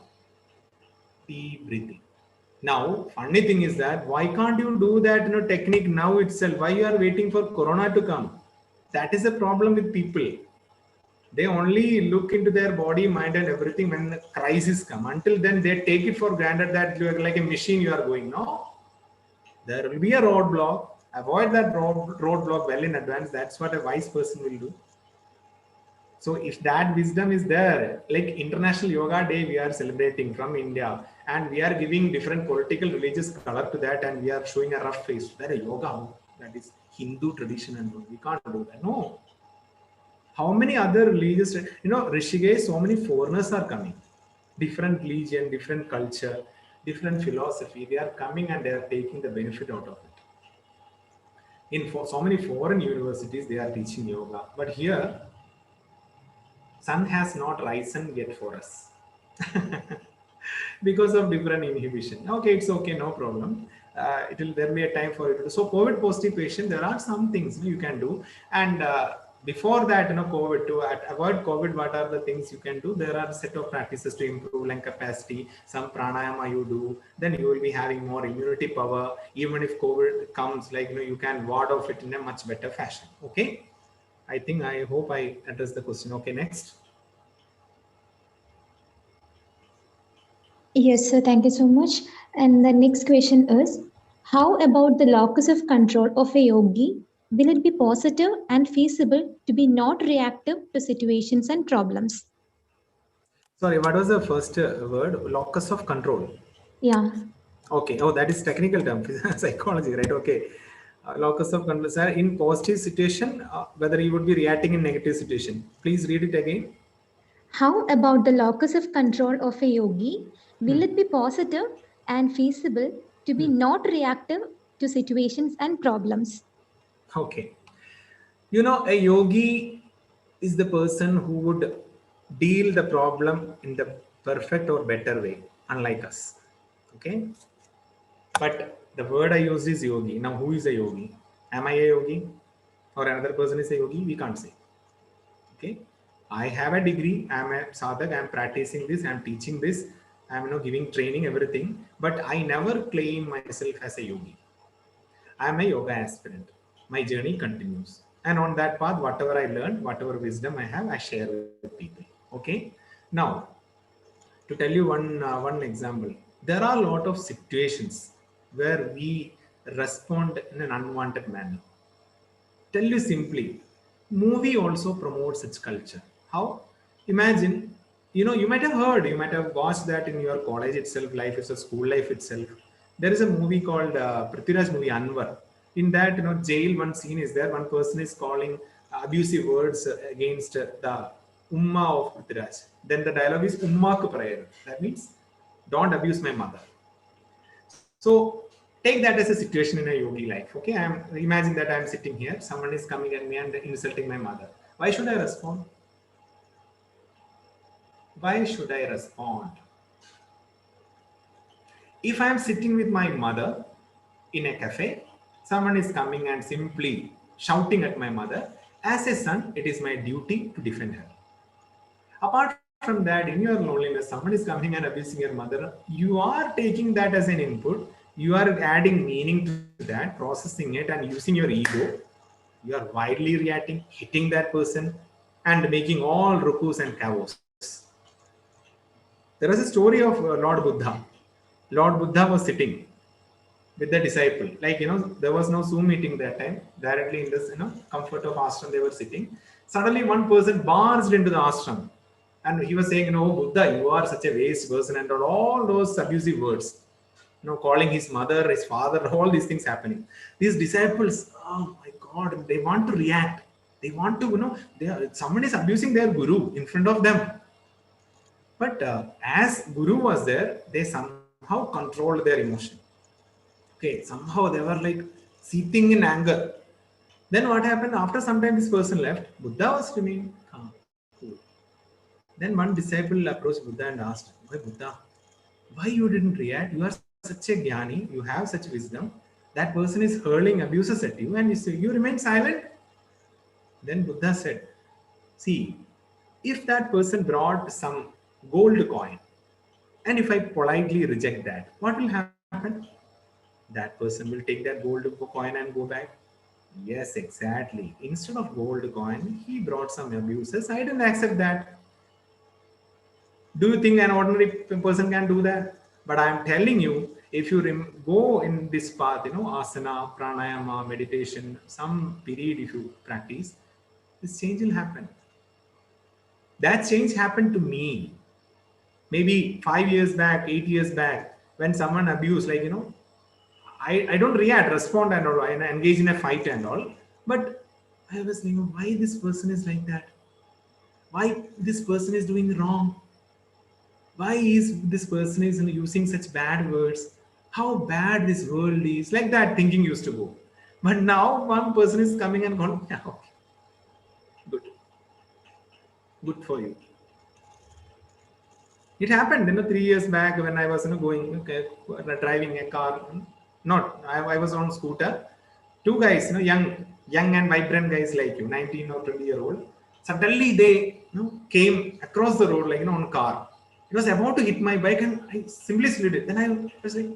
deep breathing. Now, funny thing is that why can't you do that technique now itself? Why you are waiting for corona to come? That is a problem with people. They only look into their body, mind and everything when the crisis come. Until then, they take it for granted that you are like a machine you are going. No, there will be a roadblock. Avoid that roadblock well in advance. That's what a wise person will do. So if that wisdom is there, like International Yoga Day, we are celebrating from India and we are giving different political religious color to that and we are showing a rough face. That is yoga, that is Hindu tradition and we can't do that. No. How many other religious, Rishikesh, so many foreigners are coming. Different religion, different culture, different philosophy. They are coming and they are taking the benefit out of it. In so many foreign universities, they are teaching yoga. But here, sun has not risen yet for us. Because of different inhibition. Okay, it's okay, no problem. There will be a time for it. So COVID positive patient, there are some things you can do. And before that, COVID, to avoid COVID, what are the things you can do? There are a set of practices to improve lung capacity. Some pranayama you do, then you will be having more immunity power. Even if COVID comes, you can ward off it in a much better fashion. Okay. I hope I addressed the question. Okay, next. Yes, sir. Thank you so much. And the next question is, how about the locus of control of a yogi? Will it be positive and feasible to be not reactive to situations and problems? Sorry, what was the first word? Locus of control. Yeah. Okay. Oh, that is technical term, psychology, right? Okay. Locus of control in positive situation, whether you would be reacting in negative situation. Please read it again. How about the locus of control of a yogi? Will it be positive and feasible to be not reactive to situations and problems? Okay. A yogi is the person who would deal the problem in the perfect or better way, unlike us. Okay. But the word I used is yogi. Now, who is a yogi? Am I a yogi? Or another person is a yogi? We can't say. Okay. I have a degree. I'm a sadhak. I'm practicing this. I'm teaching this. I'm giving training, everything. But I never claim myself as a yogi. I'm a yoga aspirant. My journey continues. And on that path, whatever I learned, whatever wisdom I have, I share with people. Okay. Now, to tell you one example, there are a lot of situations where we respond in an unwanted manner. Tell you simply, movie also promotes such culture. How? Imagine, you might have heard, you might have watched that in your college itself, life is a school life itself. There is a movie called Prithviraj movie Anwar. In that, jail, one scene is there. One person is calling abusive words against the Umma of Prithviraj. Then the dialogue is Umma ku prayer. That means, don't abuse my mother. So take that as a situation in a yogi life. Okay, imagine that I'm sitting here, someone is coming at me and insulting my mother. Why should I respond? Why should I respond? If I'm sitting with my mother in a cafe, someone is coming and simply shouting at my mother. As a son, it is my duty to defend her. Apart from that, in your loneliness, someone is coming and abusing your mother. You are taking that as an input. You are adding meaning to that, processing it, and using your ego. You are widely reacting, hitting that person, and making all rukus and chaos. There was a story of Lord Buddha. Lord Buddha was sitting with the disciple. Like, there was no Zoom meeting that time. Directly in this, comfort of ashram, they were sitting. Suddenly, one person barged into the ashram. And he was saying, Buddha, you are such a waste person, and all those abusive words. Calling his mother, his father, all these things happening. These disciples, oh my God, they want to react. They want to, someone is abusing their guru in front of them. But as guru was there, they somehow controlled their emotion. Okay, somehow they were like seething in anger. Then what happened? After some time, this person left. Buddha was remaining calm, cool. Then one disciple approached Buddha and asked, "Why Buddha? Why you didn't react? You are such a jnani. You have such wisdom. That person is hurling abuses at you, and you remain silent." Then Buddha said, "See, if that person brought some gold coin, and if I politely reject that, what will happen? That person will take that gold coin and go back." Yes, exactly. Instead of gold coin, he brought some abuses. I didn't accept that. Do you think an ordinary person can do that? But I am telling you, if you go in this path, asana, pranayama, meditation, some period if you practice, this change will happen. That change happened to me. Maybe 5 years back, 8 years back, when someone abused, like, I don't react, respond and all, and engage in a fight and all. But I was thinking, why this person is like that? Why this person is doing wrong? Why is this person is using such bad words? How bad this world is? Like that thinking used to go. But now one person is coming and going, yeah, okay, good. Good for you. It happened, 3 years back when I was going, driving a car. I was on scooter. Two guys, young and vibrant guys like you, 19 or 20-year-old. Suddenly they came across the road like on car. It was about to hit my bike and I simply slid it. Then I was like,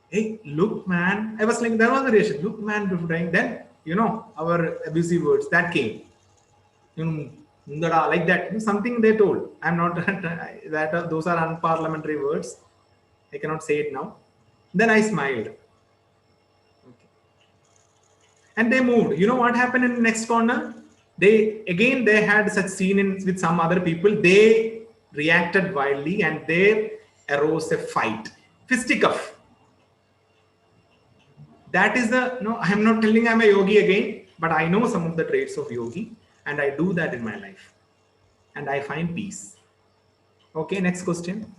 "Hey, look, man." I was like, there was a reaction. "Look, man, before dying." Then, our abusive words that came. Like that. Something they told. I'm not that those are unparliamentary words. I cannot say it now. Then I smiled. Okay. And they moved. You know what happened in the next corner? They had such scene with some other people. They reacted wildly and there arose a fight. Fisticuff. That is the, no, I'm not telling I'm a yogi again, but I know some of the traits of yogi and I do that in my life and I find peace. Okay, next question.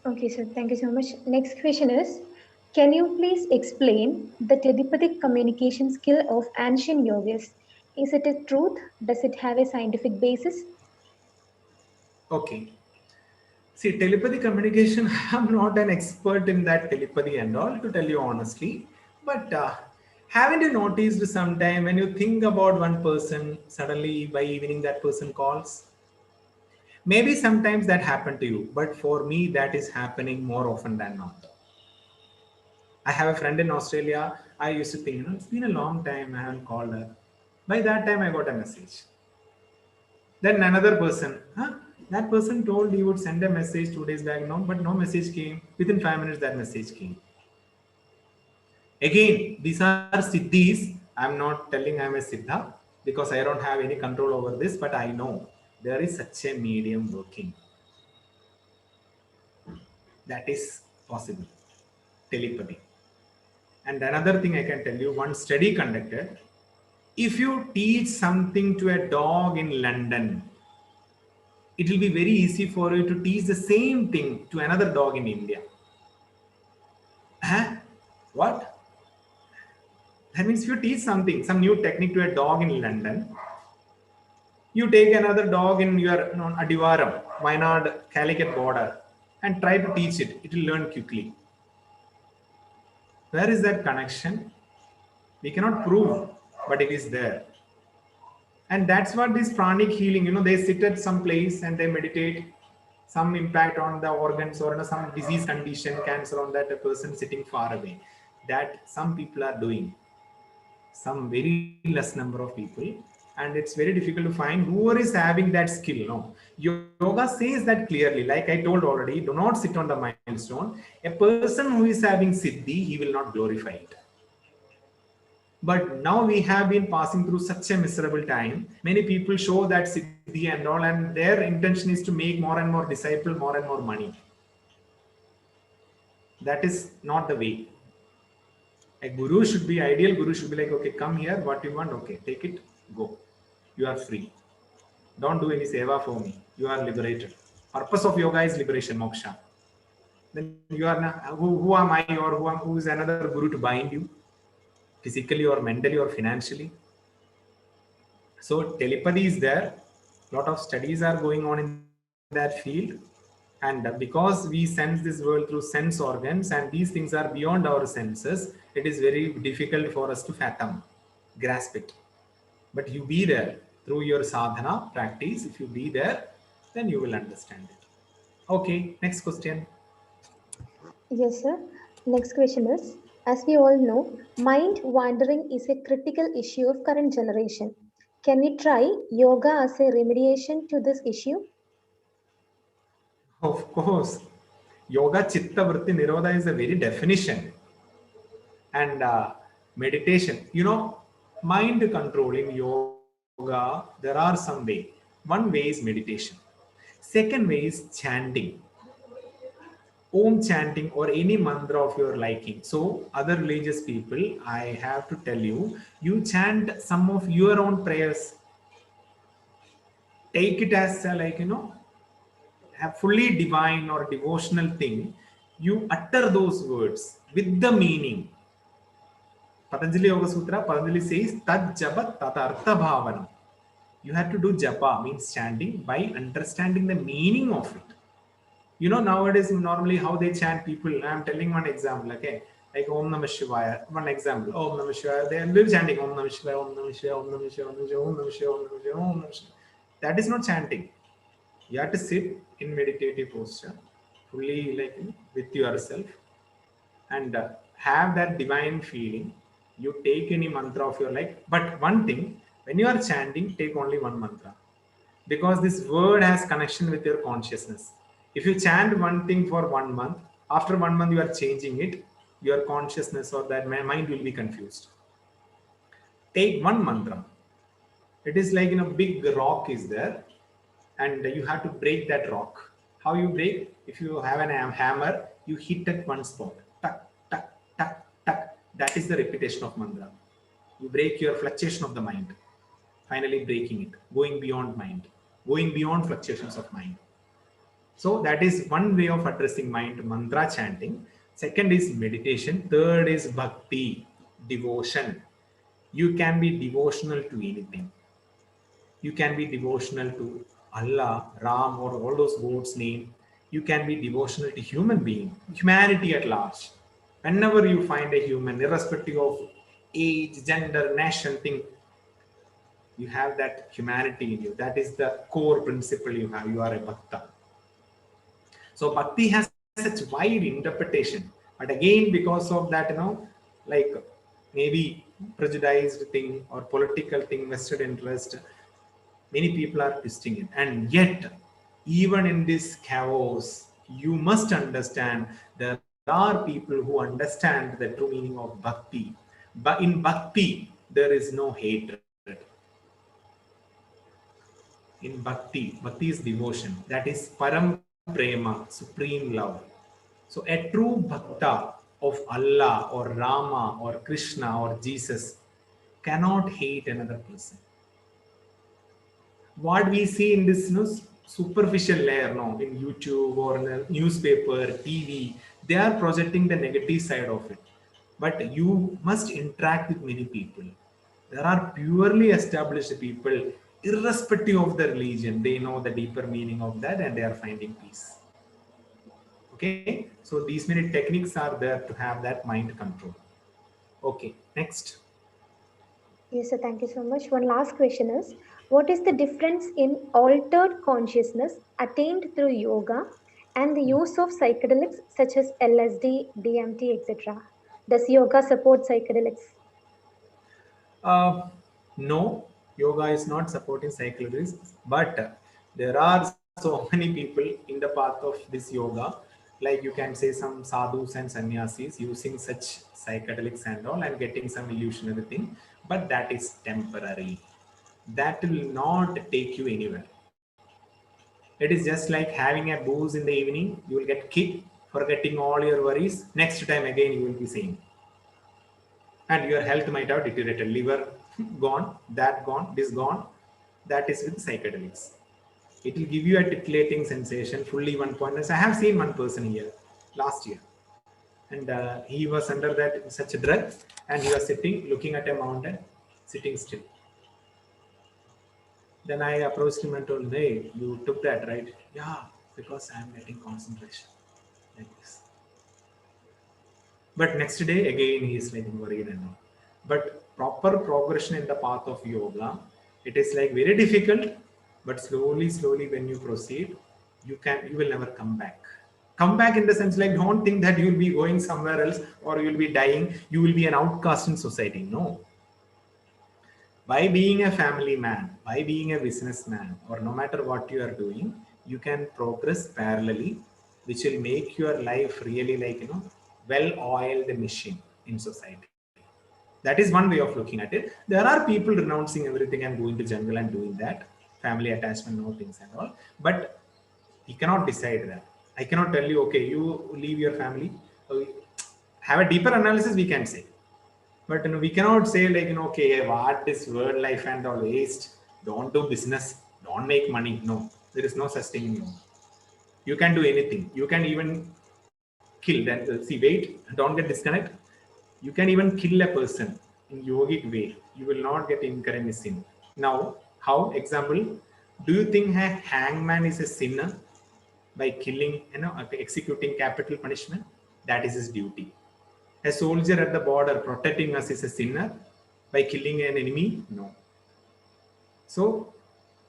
Okay, sir. Thank you so much. Next question is, can you please explain the telepathic communication skill of ancient yogis? Is it a truth? Does it have a scientific basis? Okay. See, telepathy communication, I'm not an expert in that telepathy and all, to tell you honestly. But haven't you noticed sometime when you think about one person, suddenly by evening that person calls? Maybe sometimes that happened to you, but for me, that is happening more often than not. I have a friend in Australia. I used to think, it's been a long time I haven't called her. By that time, I got a message. Then another person, that person told he would send a message 2 days back, no, but no message came. Within 5 minutes, that message came. Again, these are siddhis. I'm not telling I'm a siddha because I don't have any control over this, but I know there is such a medium working. That is possible. Telepathy. And another thing I can tell you, one study conducted, if you teach something to a dog in London, it will be very easy for you to teach the same thing to another dog in India. Huh? What? That means if you teach something, some new technique to a dog in London, you take another dog in your Adivaram, Wayanad, Calicut border and try to teach it. It will learn quickly. Where is that connection? We cannot prove, but it is there. And that's what this pranic healing, they sit at some place and they meditate, some impact on the organs or some disease condition, cancer on that a person sitting far away. That some people are doing, some very less number of people. And it's very difficult to find whoever is having that skill. No, yoga says that clearly, like I told already, do not sit on the milestone. A person who is having siddhi, he will not glorify it. But now we have been passing through such a miserable time. Many people show that siddhi and all, and their intention is to make more and more disciple, more and more money. That is not the way. A guru should be ideal. Guru should be like, okay, come here, what you want, okay, take it, go. You are free. Don't do any seva for me. You are liberated. Purpose of yoga is liberation, moksha. Then you are not, who am I or who is another guru to bind you? Physically or mentally or financially. So telepathy is there. A lot of studies are going on in that field. And because we sense this world through sense organs and these things are beyond our senses, it is very difficult for us to fathom, grasp it. But you be there through your sadhana practice. If you be there, then you will understand it. Okay, next question. Yes, sir. Next question is, as we all know, mind wandering is a critical issue of current generation. Can we try yoga as a remediation to this issue? Of course. Yoga Chitta Vritti Nirodha is a very definition. And meditation, mind control in yoga, there are some way. One way is meditation. Second way is chanting. Om chanting or any mantra of your liking. So other religious people, I have to tell you, you chant some of your own prayers. Take it as a fully divine or devotional thing. You utter those words with the meaning. Patanjali Yoga Sutra, Patanjali says, Tad Japa Tatartha Bhavana. You have to do japa, means chanting, by understanding the meaning of it. Nowadays, normally how they chant people, I'm telling one example, okay? Like Om Namah Shivaya, one example, Om Namah Shivaya, they are chanting Om Namah Shivaya, Om Namah Shivaya, Om Namah Shivaya, Om Namah Shivaya, Om Namah Shivaya, Om Namah Shivaya, Om Namah Shivaya. That is not chanting. You have to sit in meditative posture, fully with yourself, and have that divine feeling. You take any mantra of your life, but one thing, when you are chanting, take only one mantra, because this word has connection with your consciousness. If you chant one thing for 1 month, after 1 month you are changing it, your consciousness or that mind will be confused. Take one mantra. It is like big rock is there, and you have to break that rock. How you break? If you have an hammer, you hit at one spot. Tuck. tuck, tuck. That is the repetition of mantra. You break your fluctuation of the mind, finally breaking it, going beyond mind, going beyond fluctuations of mind. So that is one way of addressing mind, mantra chanting. Second is meditation. Third is bhakti, devotion. You can be devotional to anything. You can be devotional to Allah, Ram, or all those gods' name. You can be devotional to human being, humanity at large. Whenever you find a human, irrespective of age, gender, nation, thing, you have that humanity in you. That is the core principle you have. You are a bhakta. So bhakti has such wide interpretation, but again, because of that, like maybe prejudiced thing or political thing, vested interest, many people are twisting it. And yet, even in this chaos, you must understand there are people who understand the true meaning of bhakti. But in bhakti, there is no hatred. In bhakti is devotion. That is param prema, supreme love. So a true bhakta of Allah or Rama or Krishna or Jesus cannot hate another person. What we see in this superficial layer in YouTube or in a newspaper, TV, they are projecting the negative side of it. But you must interact with many people. There are purely established people, irrespective of the religion. They know the deeper meaning of that and they are finding peace. Okay, so these many techniques are there to have that mind control. Okay, next. Yes, sir. Thank you so much. One last question is, what is the difference in altered consciousness attained through yoga and the use of psychedelics such as LSD, DMT, etc.? Does yoga support psychedelics? No, yoga is not supporting psychedelics, but there are so many people in the path of this yoga, like you can say some sadhus and sannyasis using such psychedelics and all and getting some illusionary thing, but that is temporary. That will not take you anywhere. It is just like having a booze in the evening. You will get kicked, forgetting all your worries. Next time again, you will be same. And your health might have deteriorated. Liver gone, that gone, this gone. That is with psychedelics. It will give you a titillating sensation, fully 1 point. I have seen one person here last year. And he was under that such a drug. And he was sitting, looking at a mountain, sitting still. Then I approached him and told him, hey, you took that, right? Yeah, because I am getting concentration like this. But next day, again, he is like worried and all. But proper progression in the path of yoga, it is like very difficult, but slowly, when you proceed, you will never come back. Come back in the sense like, don't think that you will be going somewhere else or you will be dying. You will be an outcast in society. No. By being a family man, by being a businessman, or no matter what you are doing, you can progress parallelly, which will make your life really like, well-oiled machine in society. That is one way of looking at it. There are people renouncing everything and going to jungle and doing that, family attachment, no things and all. But he cannot decide that. I cannot tell you, okay, you leave your family. Have a deeper analysis, we can say. But we cannot say like, okay, what is world life and all waste. Don't do business. Don't make money. No, there is no such thing in you. You can do anything. You can even kill that. See, wait, don't get disconnect. You can even kill a person in yogic way. You will not get incurred in sin. Now, how? Example, do you think a hangman is a sinner by killing, executing capital punishment? That is his duty. A soldier at the border protecting us is a sinner by killing an enemy? No. So,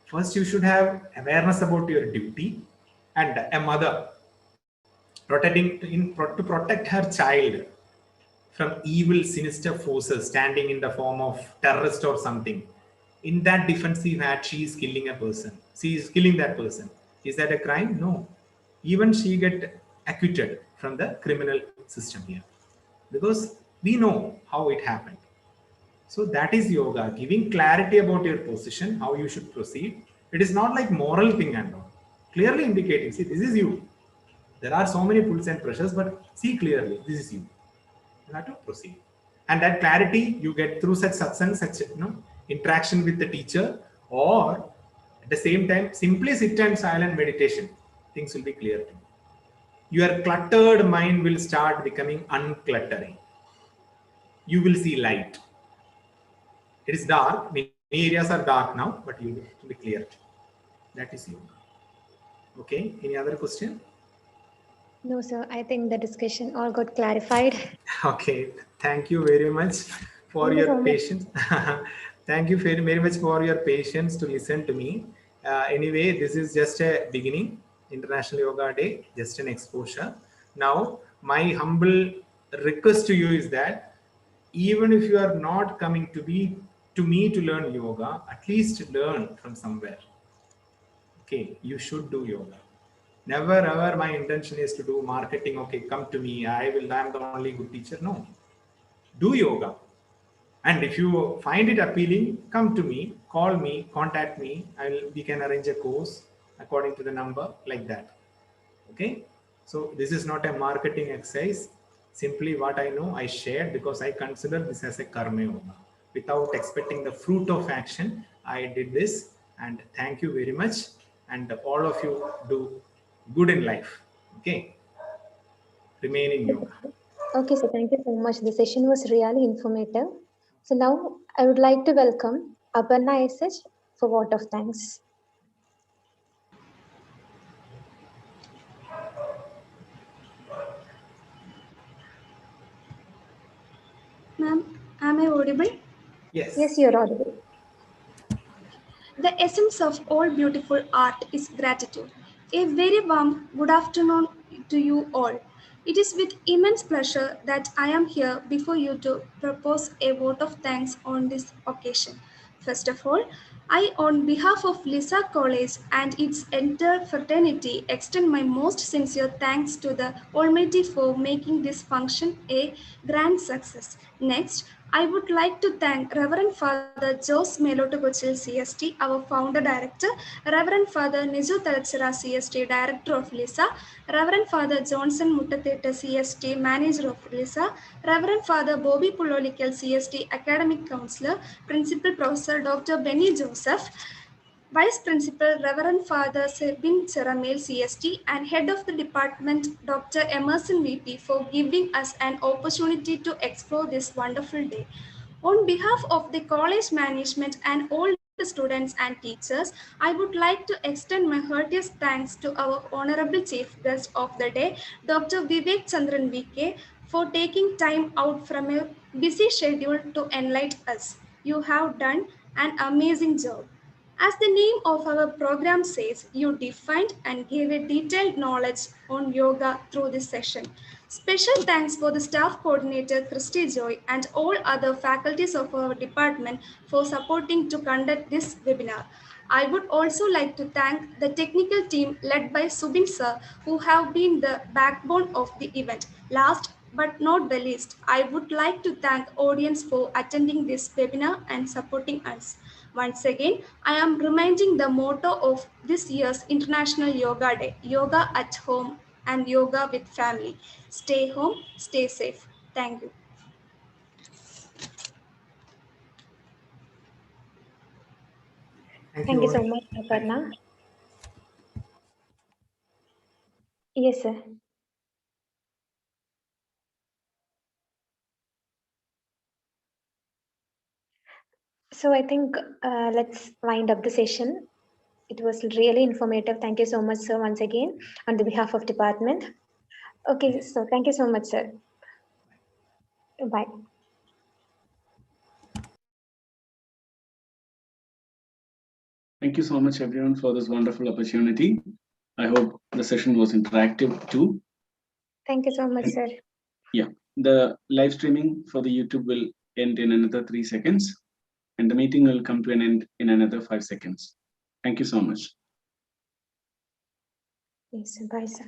first you should have awareness about your duty, and a mother to protect her child from evil, sinister forces standing in the form of terrorist or something. In that defensive act, she is killing a person. She is killing that person. Is that a crime? No. Even she get acquitted from the criminal system here. Because we know how it happened. So that is yoga, giving clarity about your position, how you should proceed. It is not like moral thing and all. Clearly indicating, see, this is you. There are so many pulls and pressures, but see clearly, this is you. You have to proceed. And that clarity you get through such satsang, such interaction with the teacher, or at the same time, simply sit and silent meditation. Things will be clear to you. Your cluttered mind will start becoming uncluttering. You will see light. It is dark. Many areas are dark now, but you will be clear. That is yoga. Okay. Any other question? No, sir. I think the discussion all got clarified. Okay. Thank you very much for Thank you your so much. patience. Thank you very, very much for your patience to listen to me. Anyway, this is just a beginning. International Yoga Day, just an exposure. Now, my humble request to you is that even if you are not coming to me to learn yoga, at least learn from somewhere. Okay, you should do yoga. Never ever my intention is to do marketing. Okay, come to me. I'm the only good teacher. No, do yoga. And if you find it appealing, come to me, call me, contact me. We can arrange a course according to the number, like that. Okay. So this is not a marketing exercise. Simply what I know, I shared, because I consider this as a karma yoga. Without expecting the fruit of action, I did this. And thank you very much. And all of you do good in life. Okay. Remain in yoga. Okay, so thank you so much. The session was really informative. So now I would like to welcome Aparna SH for vote of thanks. Ma'am, am I audible? Yes. Yes, you're audible. The essence of all beautiful art is gratitude. A very warm good afternoon to you all. It is with immense pleasure that I am here before you to propose a vote of thanks on this occasion. First of all, I, on behalf of Lisa College and its entire fraternity, extend my most sincere thanks to the Almighty for making this function a grand success. Next, I would like to thank Reverend Father Jose Melotukochil CST, our founder director, Reverend Father Niju Talachara CST, director of LISA, Reverend Father Johnson Muttatheta CST, manager of LISA, Reverend Father Bobby Pulolikal CST, academic counselor, Principal Professor Dr. Benny Joseph, Vice Principal Reverend Father Sebin Cheramel CST, and Head of the Department Dr. Emerson VP for giving us an opportunity to explore this wonderful day. On behalf of the college management and all the students and teachers, I would like to extend my heartiest thanks to our Honorable Chief Guest of the day, Dr. Vivek Chandran VK, for taking time out from a busy schedule to enlighten us. You have done an amazing job. As the name of our program says, you defined and gave a detailed knowledge on yoga through this session. Special thanks for the staff coordinator, Christy Joy, and all other faculties of our department for supporting to conduct this webinar. I would also like to thank the technical team led by Subin sir, who have been the backbone of the event. Last but not the least, I would like to thank audience for attending this webinar and supporting us. Once again, I am reminding the motto of this year's International Yoga Day, yoga at home and yoga with family. Stay home, stay safe. Thank you. Thank you so much, Aparna. Yes, sir. So I think let's wind up the session. It was really informative. Thank you so much, sir, once again, on the behalf of department. Okay, so thank you so much, sir. Bye. Thank you so much, everyone, for this wonderful opportunity. I hope the session was interactive too. Thank you so much, sir. Yeah, the live streaming for the YouTube will end in another 3 seconds, and the meeting will come to an end in another 5 seconds. Thank you so much. Yes, bye, sir.